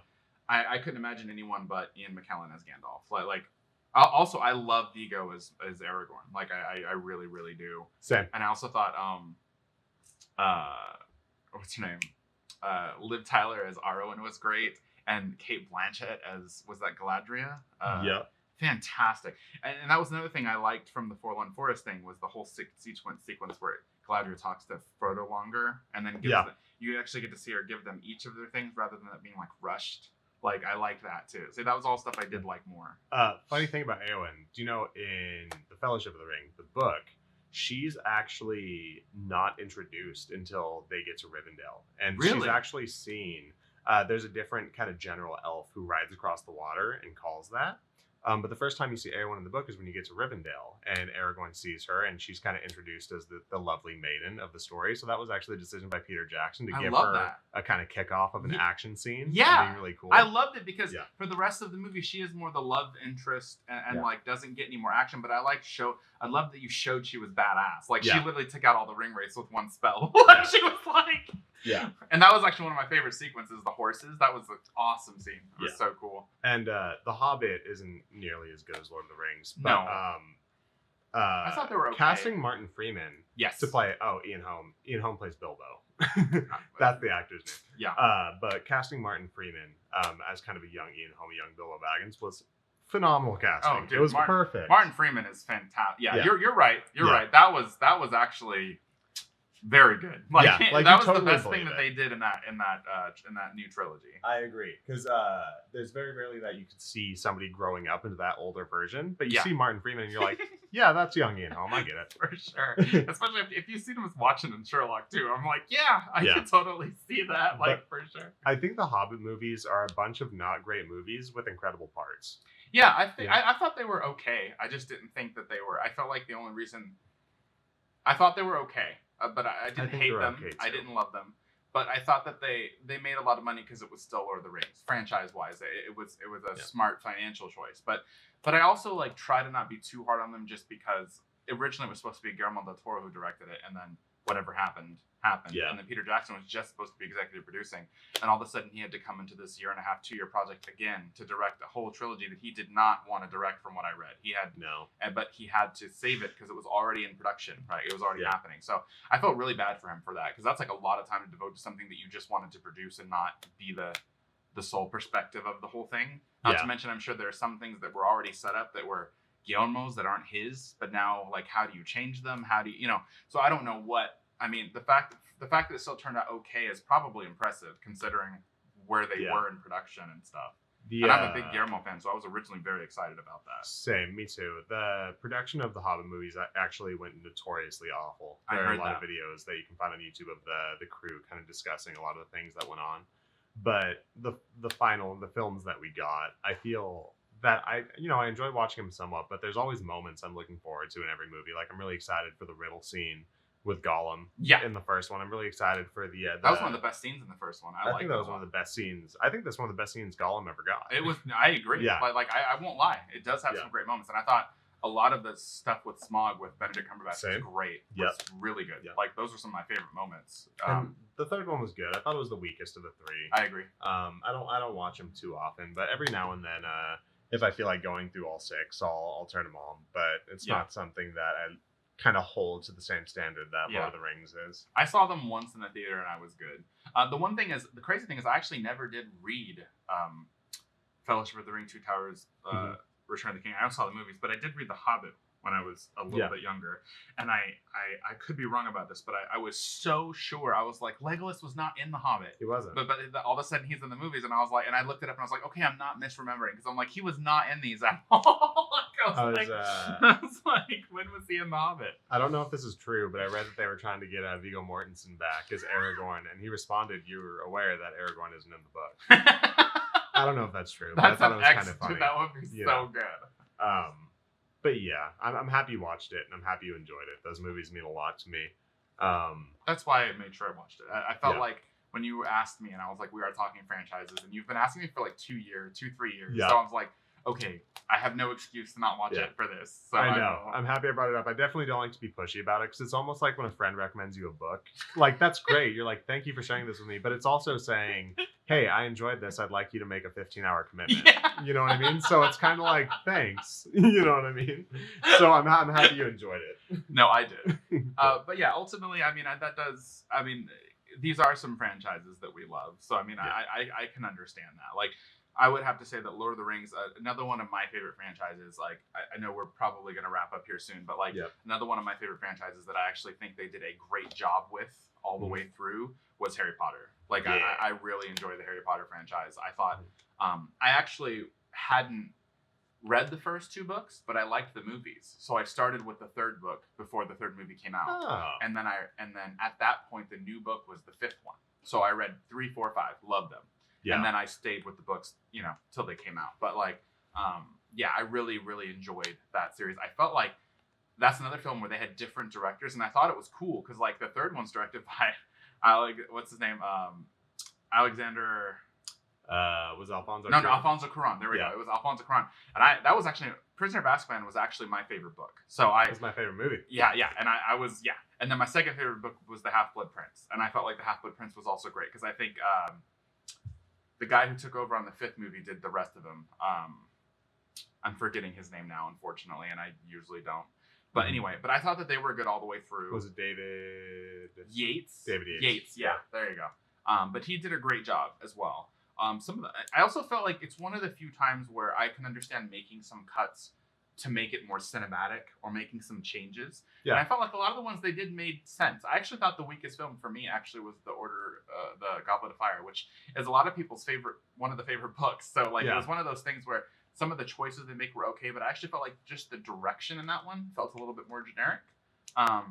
I couldn't imagine anyone but Ian McKellen as Gandalf. Like. Also, I love Vigo as Aragorn. Like, I really, really do. Same. And I also thought, what's her name? Liv Tyler as Arwen was great. And Kate Blanchett as, was that Galadriel? Yeah. Fantastic. And that was another thing I liked from the Forlorn Forest thing, was the whole sequence where Galadriel talks to Frodo longer. And then you actually get to see her give them each of their things rather than it being, like, rushed. Like, I liked that, too. So that was all stuff I did like more. Funny thing about Eowyn, do you know in The Fellowship of the Ring, the book, she's actually not introduced until they get to Rivendell. And she's actually seen, there's a different kind of general elf who rides across the water and calls that. But the first time you see Eowyn in the book is when you get to Rivendell, and Aragorn sees her, and she's kind of introduced as the lovely maiden of the story. So that was actually a decision by Peter Jackson to give her a kind of kickoff of an action scene. Yeah, being really cool. I loved it because for the rest of the movie, she is more the love interest and like doesn't get any more action. But I love that you showed she was badass. Like she literally took out all the ring wraiths with one spell. She was like. Yeah. And that was actually one of my favorite sequences, the horses. That was an awesome scene. It was so cool. And The Hobbit isn't nearly as good as Lord of the Rings. But, no. I thought they were okay. Casting Martin Freeman to play, Ian Holm. Ian Holm plays Bilbo. That's the actor's name. Yeah. But casting Martin Freeman as kind of a young Ian Holm, a young Bilbo Baggins was phenomenal casting. Oh, dude, it was perfect. Martin Freeman is fantastic. Yeah, you're right. You're right. That was actually... very good. Like that was totally the best thing that they did in that new trilogy. I agree, because there's very rarely that you could see somebody growing up into that older version, but you see Martin Freeman and you're like, yeah, that's young Ian Holm. I get it for sure. Especially if you see him as watching in Sherlock too. I'm like, I can totally see that. Like for sure. I think the Hobbit movies are a bunch of not great movies with incredible parts. Yeah, I thought they were okay. I just didn't think that they were. I felt like the only reason I thought they were okay. But I didn't hate them. Okay, I didn't love them. But I thought that they made a lot of money because it was still Lord of the Rings, franchise-wise. It was a smart financial choice. But I also like try to not be too hard on them, just because originally it was supposed to be Guillermo del Toro who directed it, and then whatever happened. Yeah. And then Peter Jackson was just supposed to be executive producing, and all of a sudden he had to come into this 1.5 to 2 year project again to direct a whole trilogy that he did not want to direct, from what I read. But he had to save it because it was already in production, right? It was already happening. So I felt really bad for him for that, because that's like a lot of time to devote to something that you just wanted to produce and not be the sole perspective of the whole thing. Not to mention, I'm sure there are some things that were already set up that were Guillermo's that aren't his, but now like how do you change them? How do you So I don't know what. I mean, the fact that it still turned out okay is probably impressive, considering where they were in production and stuff. And I'm a big Guillermo fan, so I was originally very excited about that. Same, me too. The production of the Hobbit movies actually went notoriously awful. There are a lot of videos that you can find on YouTube of the crew kind of discussing a lot of the things that went on. But the films that we got, I feel that I enjoy watching them somewhat, but there's always moments I'm looking forward to in every movie. Like I'm really excited for the riddle scene with Gollum. Yeah. In the first one, I'm really excited for the that was one of the best scenes in the first one. I think that was one of the best scenes. I think that's one of the best scenes Gollum ever got. It was. I agree. Yeah. But like I won't lie, it does have Yeah. some great moments, and I thought a lot of the stuff with Smaug with Benedict Cumberbatch Same. was great. Yep. Was really good. Yep. Like those were some of my favorite moments. And the third one was good. I thought it was the weakest of the three. I agree. I don't watch them too often, but every now and then, if I feel like going through all six, I'll turn them on. But it's not something that I kind of hold to the same standard that Lord of the Rings is. I saw them once in the theater and I was good. The crazy thing is, I actually never did read Fellowship of the Ring, Two Towers, Return of the King. I saw the movies, but I did read The Hobbit when I was a little bit younger. And I could be wrong about this, but I was so sure. I was like, Legolas was not in The Hobbit. He wasn't. But all of a sudden he's in the movies, and I was like, and I looked it up and I was like, okay, I'm not misremembering, because I'm like, he was not in these at all. I was like, when was he in The Hobbit? I don't know if this is true, but I read that they were trying to get Viggo Mortensen back as Aragorn, and he responded, "You were aware that Aragorn isn't in the book." I don't know if that's true, but I thought it was kind of funny. That would be so good. But yeah, I'm happy you watched it, and I'm happy you enjoyed it. Those movies mean a lot to me. That's why I made sure I watched it. I felt like when you asked me, and I was like, we are talking franchises, and you've been asking me for like 2, 3 years. Yeah. So I was like, okay, I have no excuse to not watch it for this. So I know. I'm happy I brought it up. I definitely don't like to be pushy about it, because it's almost like when a friend recommends you a book. Like, that's great. You're like, thank you for sharing this with me. But it's also saying, hey, I enjoyed this. I'd like you to make a 15-hour commitment. Yeah. You know what I mean? So it's kind of like, thanks. You know what I mean? So I'm happy you enjoyed it. No, I did. But yeah, ultimately, I mean, these are some franchises that we love. So, I mean, I can understand that. Like, I would have to say that Lord of the Rings, another one of my favorite franchises, like, I know we're probably going to wrap up here soon, but like, another one of my favorite franchises that I actually think they did a great job with all the way through was Harry Potter. Like, I really enjoy the Harry Potter franchise. I thought, I actually hadn't read the first 2 books, but I liked the movies. So I started with the 3rd book before the 3rd movie came out. Oh. And then at that point, the new book was the 5th one. So I read 3, 4, 5, loved them. Yeah. And then I stayed with the books, till they came out. But like, I really, really enjoyed that series. I felt like that's another film where they had different directors, and I thought it was cool because like the 3rd one's directed by what's his name? Alexander. Was Alfonso? No, Alfonso Cuarón. There we go. It was Alfonso Cuarón, and that was actually Prisoner of Azkaban was actually my favorite book. So it was my favorite movie. Yeah, and I was and then my second favorite book was The Half-Blood Prince, and I felt like The Half-Blood Prince was also great because I think the guy who took over on the 5th movie did the rest of them. I'm forgetting his name now, unfortunately, and I usually don't. But anyway, I thought that they were good all the way through. Was it David Yates? David Yates. Yeah, there you go. But he did a great job as well. I also felt like it's one of the few times where I can understand making some cuts to make it more cinematic or making some changes. Yeah. And I felt like a lot of the ones they did made sense. I actually thought the weakest film for me actually was the Goblet of Fire, which is a lot of people's one of the favorite books. So like it was one of those things where some of the choices they make were okay, but I actually felt like just the direction in that one felt a little bit more generic,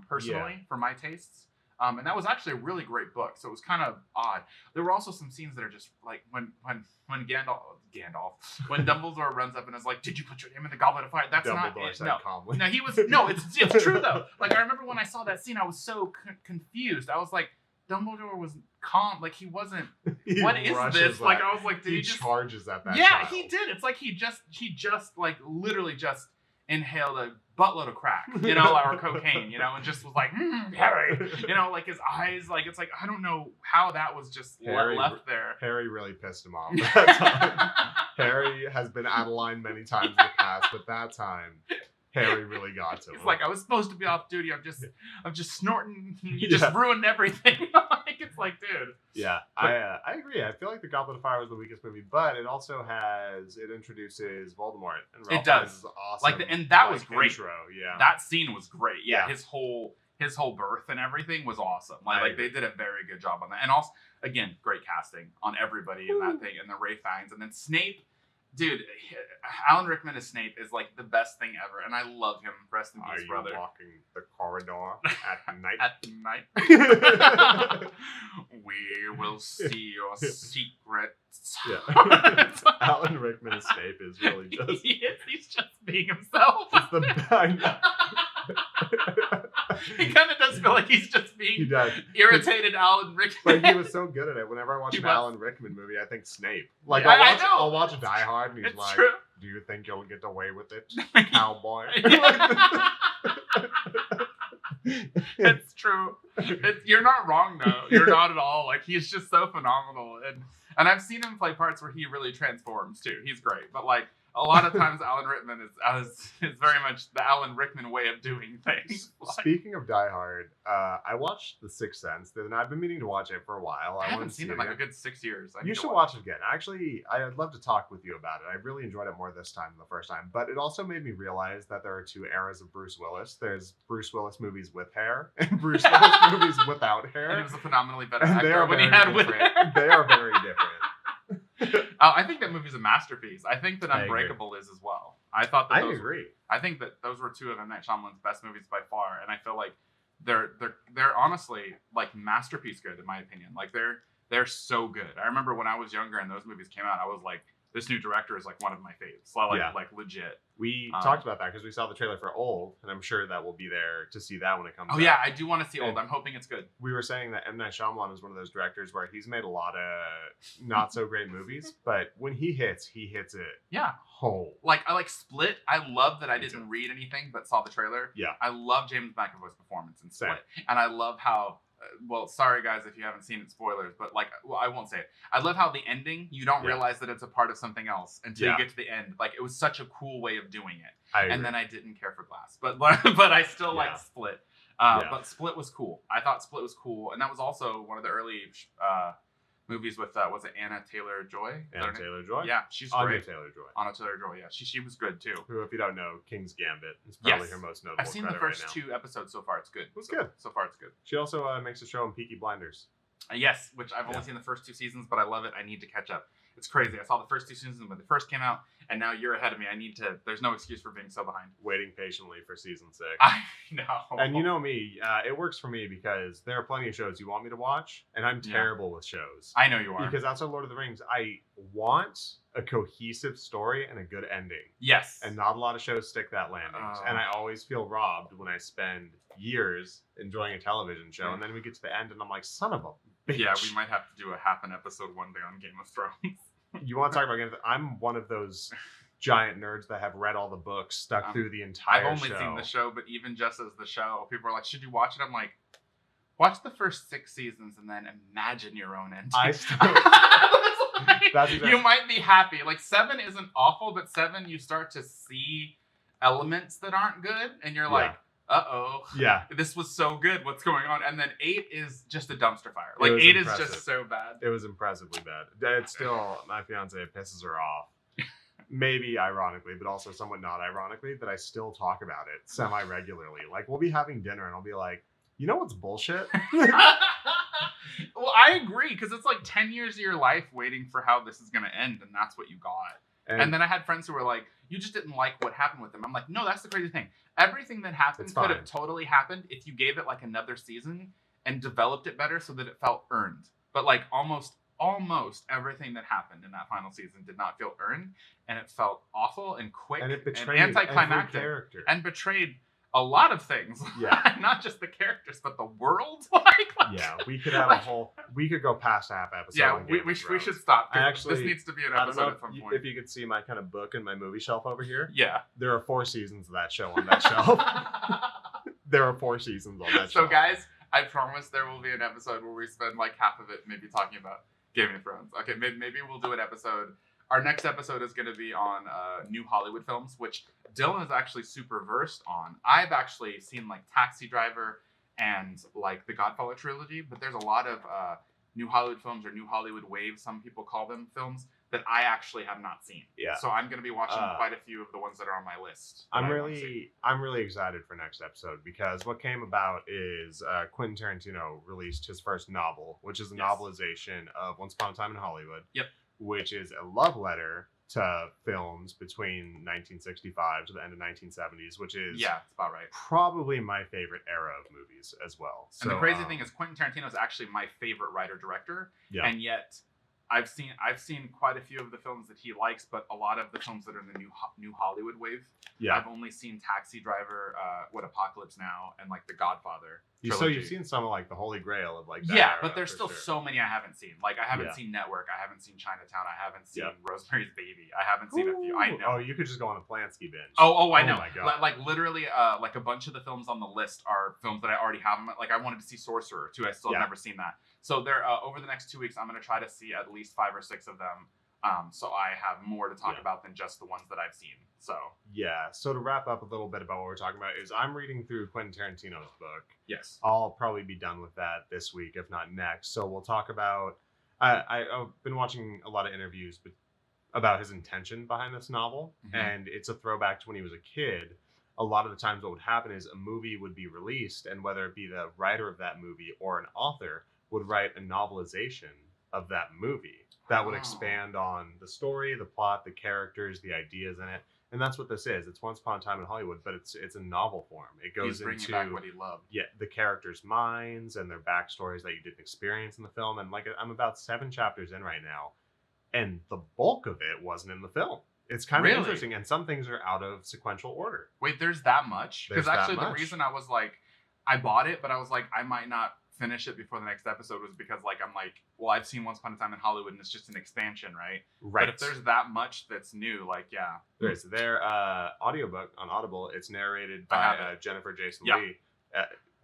personally, for my tastes. And that was actually a really great book, so it was kind of odd. There were also some scenes that are just like when when Dumbledore runs up and is like, "Did you put your name in the Goblet of Fire?" That's Dumbledore not it. said No, calmly. no, he was no. It's true though. Like I remember when I saw that scene, I was so confused. I was like, Dumbledore was calm. Like he wasn't. What is this? Like I was like, did he just charges at that? Yeah, child. he did. It's like he just like literally just inhaled a buttload of crack, or cocaine, and just was like, Harry, like his eyes, like it's like I don't know how that was just left there. Harry really pissed him off that time. Harry has been out of line many times in the past, but that time Harry really got to him. It's like I was supposed to be off duty. I'm just snorting. You just ruined everything. Like it's like, dude. Yeah, I agree. I feel like the Goblet of Fire was the weakest movie, but it also introduces Voldemort. And Ralph it does. Fiennes is awesome. And that was great. Intro, yeah. That scene was great. Yeah, his whole birth and everything was awesome. Like they did a very good job on that. And also, again, great casting on everybody in that thing. And then Ralph Fiennes, and then Snape. Dude, Alan Rickman as Snape is like the best thing ever, and I love him. Rest in peace, brother. Are you walking the corridor at night? At night. We will see your secrets. Yeah. Alan Rickman as Snape is really just... He's just being himself. It's the He kind of does feel like he's just being irritated Alan Rickman. But he was so good at it. Whenever I watch an Alan Rickman movie, I think Snape. Like, yeah, I'll watch Die Hard and he's it's like, true. do you think you'll get away with it, cowboy? It's true. You're not wrong, though. You're not at all. Like, he's just so phenomenal. And I've seen him play parts where he really transforms, too. He's great. But, like, a lot of times Alan Rickman is very much the Alan Rickman way of doing things. Speaking of Die Hard, I watched The Sixth Sense, and I've been meaning to watch it for a while. I haven't seen it in like a good 6 years. You should watch it again. Actually, I'd love to talk with you about it. I really enjoyed it more this time than the first time. But it also made me realize that there are two eras of Bruce Willis. There's Bruce Willis movies with hair and Bruce Willis movies without hair. And he was a phenomenally better actor when he had with hair. They are very different. I think that movie's a masterpiece. I think that Unbreakable is as well. I agree. I think that those were two of M. Night Shyamalan's best movies by far, and I feel like they're honestly like masterpiece good in my opinion. Like they're so good. I remember when I was younger and those movies came out, I was like, this new director is like one of my faves. Like legit. We talked about that because we saw the trailer for Old, and I'm sure that we'll be there to see that when it comes out. Oh yeah, I do want to see Old. I'm hoping it's good. We were saying that M. Night Shyamalan is one of those directors where he's made a lot of not so great movies, but when he hits it home. Like I like Split. I love that I didn't read anything but saw the trailer. Yeah. I love James McAvoy's performance in Split. Same. And I love how well, sorry guys if you haven't seen it, spoilers, but I won't say it. I love how the ending, you don't realize that it's a part of something else until you get to the end. Like, it was such a cool way of doing it. And then I didn't care for Glass, but I still like Split. But Split was cool. I thought Split was cool, and that was also one of the early movies with was it Anna Taylor-Joy? Anna Taylor-Joy? Yeah, she's Anna great. Taylor-Joy. Anna Taylor-Joy, yeah, she was good too. Who, if you don't know, King's Gambit is probably her most notable. I've seen the first 2 episodes so far. It's good. It's good. So far, it's good. She also makes a show on Peaky Blinders. Yes, which I've only seen the first 2 seasons, but I love it. I need to catch up. It's crazy. I saw the first 2 seasons when they first came out, and now you're ahead of me. I need to. There's no excuse for being so behind. Waiting patiently for season 6. I know. And you know me, it works for me because there are plenty of shows you want me to watch, and I'm terrible with shows. I know you are. Because outside Lord of the Rings, I want a cohesive story and a good ending. Yes. And not a lot of shows stick that landing. And I always feel robbed when I spend years enjoying a television show, and then we get to the end, and I'm like, son of a bitch. Yeah, we might have to do a half an episode one day on Game of Thrones. You want to talk about Game of Thrones? I'm one of those giant nerds that have read all the books, stuck through the entire show. I've only seen the show, but even just as the show, people are like, should you watch it? I'm like, watch the first 6 seasons and then imagine your own ending. You might be happy. Like 7 isn't awful, but 7 you start to see elements that aren't good, and you're like, uh-oh. Yeah. This was so good. What's going on? And then 8 is just a dumpster fire. Like 8 is just so bad. It was impressively bad. It's still, my fiance pisses her off. Maybe ironically, but also somewhat not ironically, that I still talk about it semi-regularly. Like, we'll be having dinner and I'll be like, you know what's bullshit? Well, I agree, because it's like 10 years of your life waiting for how this is going to end, and that's what you got. And then I had friends who were like, you just didn't like what happened with him. I'm like, no, that's the crazy thing. Everything that happened could have totally happened if you gave it like another season and developed it better so that it felt earned. But like almost everything that happened in that final season did not feel earned, and it felt awful and quick and anticlimactic and betrayed a lot of things. Yeah. Not just the characters, but the world. Yeah, we could have we could go past half episode. Yeah, we should stop. Actually, this needs to be an episode at some point. If you could see my kind of book and my movie shelf over here. Yeah. There are 4 seasons of that show on that shelf. There are 4 seasons on that show. So guys, I promise there will be an episode where we spend like half of it maybe talking about Game of Thrones. Okay, maybe we'll do an episode. Our next episode is going to be on new Hollywood films, which Dylan is actually super versed on. I've actually seen like Taxi Driver and like the Godfather trilogy, but there's a lot of new Hollywood films, or new Hollywood waves, some people call them, films that I actually have not seen. Yeah. So I'm going to be watching quite a few of the ones that are on my list. I'm really excited for next episode, because what came about is Quentin Tarantino released his first novel, which is a novelization of Once Upon a Time in Hollywood. Yep. Which is a love letter to films between 1965 to the end of 1970s, which is that's about right. Probably my favorite era of movies as well. And the crazy thing is Quentin Tarantino is actually my favorite writer-director, and yet I've seen quite a few of the films that he likes, but a lot of the films that are in the new Hollywood wave. Yeah. I've only seen Taxi Driver, Apocalypse Now, and like The Godfather. So you've seen some of like the Holy Grail of like that yeah, era, but there's still so many I haven't seen. Like I haven't Yeah. seen Network, I haven't seen Chinatown, I haven't seen Yeah. Rosemary's Baby, I haven't seen a few. I know. Oh, you could just go on a Polanski binge. I know. My God. Like literally, like a bunch of the films on the list are films that I already have. Like I wanted to see Sorcerer too. I still have never seen that. So there, over the next 2 weeks, I'm going to try to see at least 5 or 6 of them. So I have more to talk about than just the ones that I've seen. So yeah. So to wrap up a little bit about what we're talking about is I'm reading through Quentin Tarantino's book. Yes. I'll probably be done with that this week, if not next. So we'll talk about. I've been watching a lot of interviews about his intention behind this novel, and it's a throwback to when he was a kid. A lot of the times, what would happen is a movie would be released, and whether it be the writer of that movie or an author would write a novelization of that movie that would expand on the story, the plot, the characters, the ideas in it. And that's what this is. It's Once Upon a Time in Hollywood, but it's a novel form. It goes into back what he loved. Yeah, the characters' minds and their backstories that you didn't experience in the film. And like I'm about 7 chapters in right now, and the bulk of it wasn't in the film. It's kind of interesting, and some things are out of sequential order. Wait, there's that much? Because actually, the reason I was like, I bought it, but I was like, I might not finish it before the next episode was because like I'm like, well, I've seen Once Upon a Time in Hollywood and it's just an expansion, right? But if there's that much that's new, like there's their audiobook on Audible. It's narrated by Jennifer Jason Leigh.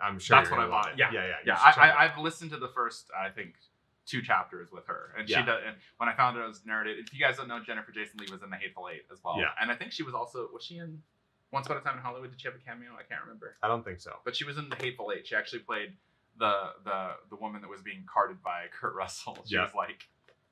I'm sure that's what I bought. Yeah. I've listened to the first, I think, 2 chapters with her, and she does. And when I found it was narrated. If you guys don't know, Jennifer Jason Leigh was in The Hateful Eight as well. And I think she was she in Once Upon a Time in Hollywood? Did she have a cameo? I can't remember. I don't think so. But she was in The Hateful Eight. She actually played the woman that was being carted by Kurt Russell. She was like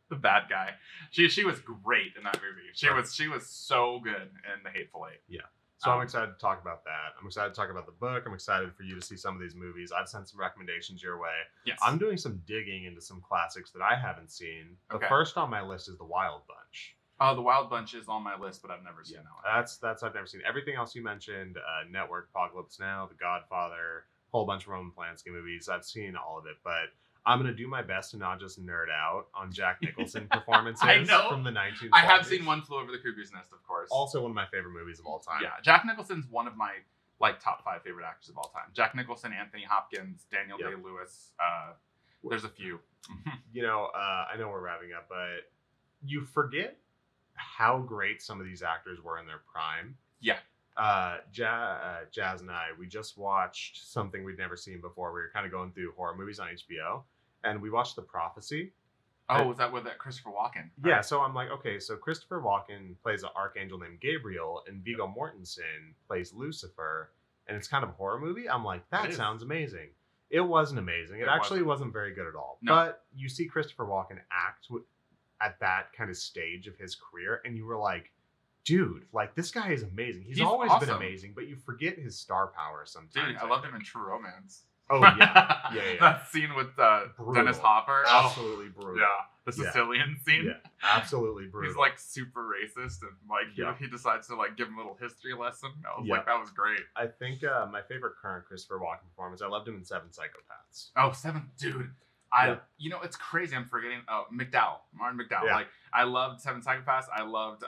the bad guy. She was great in that movie. She was so good in The Hateful Eight. Yeah. So I'm excited to talk about that. I'm excited to talk about the book. I'm excited for you to see some of these movies. I've sent some recommendations your way. Yes. I'm doing some digging into some classics that I haven't seen. The first on my list is The Wild Bunch. Oh, The Wild Bunch is on my list, but I've never seen that one. That's I've never seen. Everything else you mentioned, Network, Apocalypse Now, The Godfather, a whole bunch of Roman Polanski movies. I've seen all of it, but I'm going to do my best to not just nerd out on Jack Nicholson performances from the 1970s. I have seen One Flew Over the Cuckoo's Nest, of course. Also one of my favorite movies of all time. Yeah, Jack Nicholson's one of my top 5 favorite actors of all time. Jack Nicholson, Anthony Hopkins, Daniel Day-Lewis. There's a few. I know we're wrapping up, but you forget how great some of these actors were in their prime. Yeah. Jazz and I, we just watched something we'd never seen before. We were kind of going through horror movies on HBO, and we watched The Prophecy. Oh, was that with Christopher Walken? Right? Yeah, so I'm like, okay, so Christopher Walken plays an archangel named Gabriel, and Viggo Mortensen plays Lucifer, and it's kind of a horror movie. I'm like, that sounds amazing. It wasn't amazing. It actually wasn't very good at all. No. But you see Christopher Walken act at that kind of stage of his career, and you were like, dude, like, this guy is amazing. He's always been amazing, but you forget his star power sometimes. Dude, I loved him in True Romance. Oh, yeah. Yeah. That scene with Dennis Hopper. Absolutely brutal. Yeah. The Sicilian scene. Yeah, absolutely brutal. He's like super racist, and like he decides to like give him a little history lesson. I was like, that was great. I think my favorite current Christopher Walken performance, I loved him in 7 Psychopaths. Oh, 7, dude. It's crazy. I'm forgetting. Martin McDowell. Yeah. Like, I loved 7 Psychopaths. I loved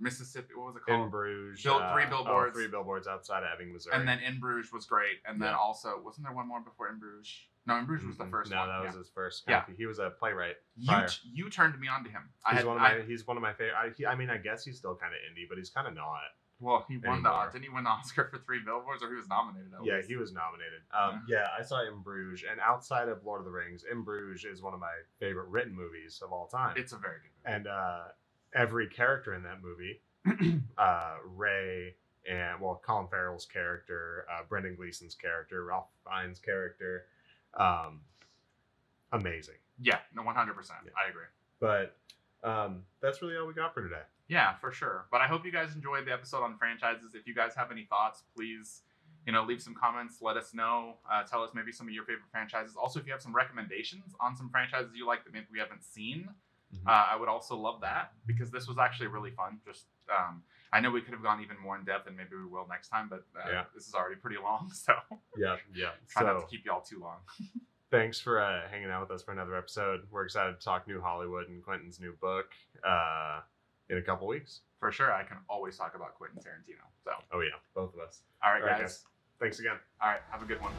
Mississippi. What was it called? In Bruges. 3 Billboards. 3 Billboards outside of Ebbing, Missouri. And then In Bruges was great. And then also, wasn't there one more before In Bruges? No, In Bruges was the first one. No, that was his first. Yeah. He was a playwright. You turned me on to him. He's one of my favorite. I guess he's still kind of indie, but he's kind of not. Well, he won didn't he win the Oscar for 3 Billboards, or he was nominated? He was nominated. I saw In Bruges, and outside of Lord of the Rings, In Bruges is one of my favorite written movies of all time. It's a very good movie. And every character in that movie, Ray, and Colin Farrell's character, Brendan Gleeson's character, Ralph Fiennes' character, amazing. Yeah, no, 100%. I agree. But that's really all we got for today. Yeah, for sure. But I hope you guys enjoyed the episode on franchises. If you guys have any thoughts, please, leave some comments. Let us know. Tell us maybe some of your favorite franchises. Also, if you have some recommendations on some franchises you like that maybe we haven't seen, I would also love that, because this was actually really fun. Just I know we could have gone even more in depth, and maybe we will next time. But this is already pretty long, so yeah. Try not to keep y'all too long. thanks for hanging out with us for another episode. We're excited to talk New Hollywood and Quentin's new book in a couple weeks. For sure, I can always talk about Quentin Tarantino. So. Oh yeah, both of us. All right, guys. Thanks again. All right, have a good one.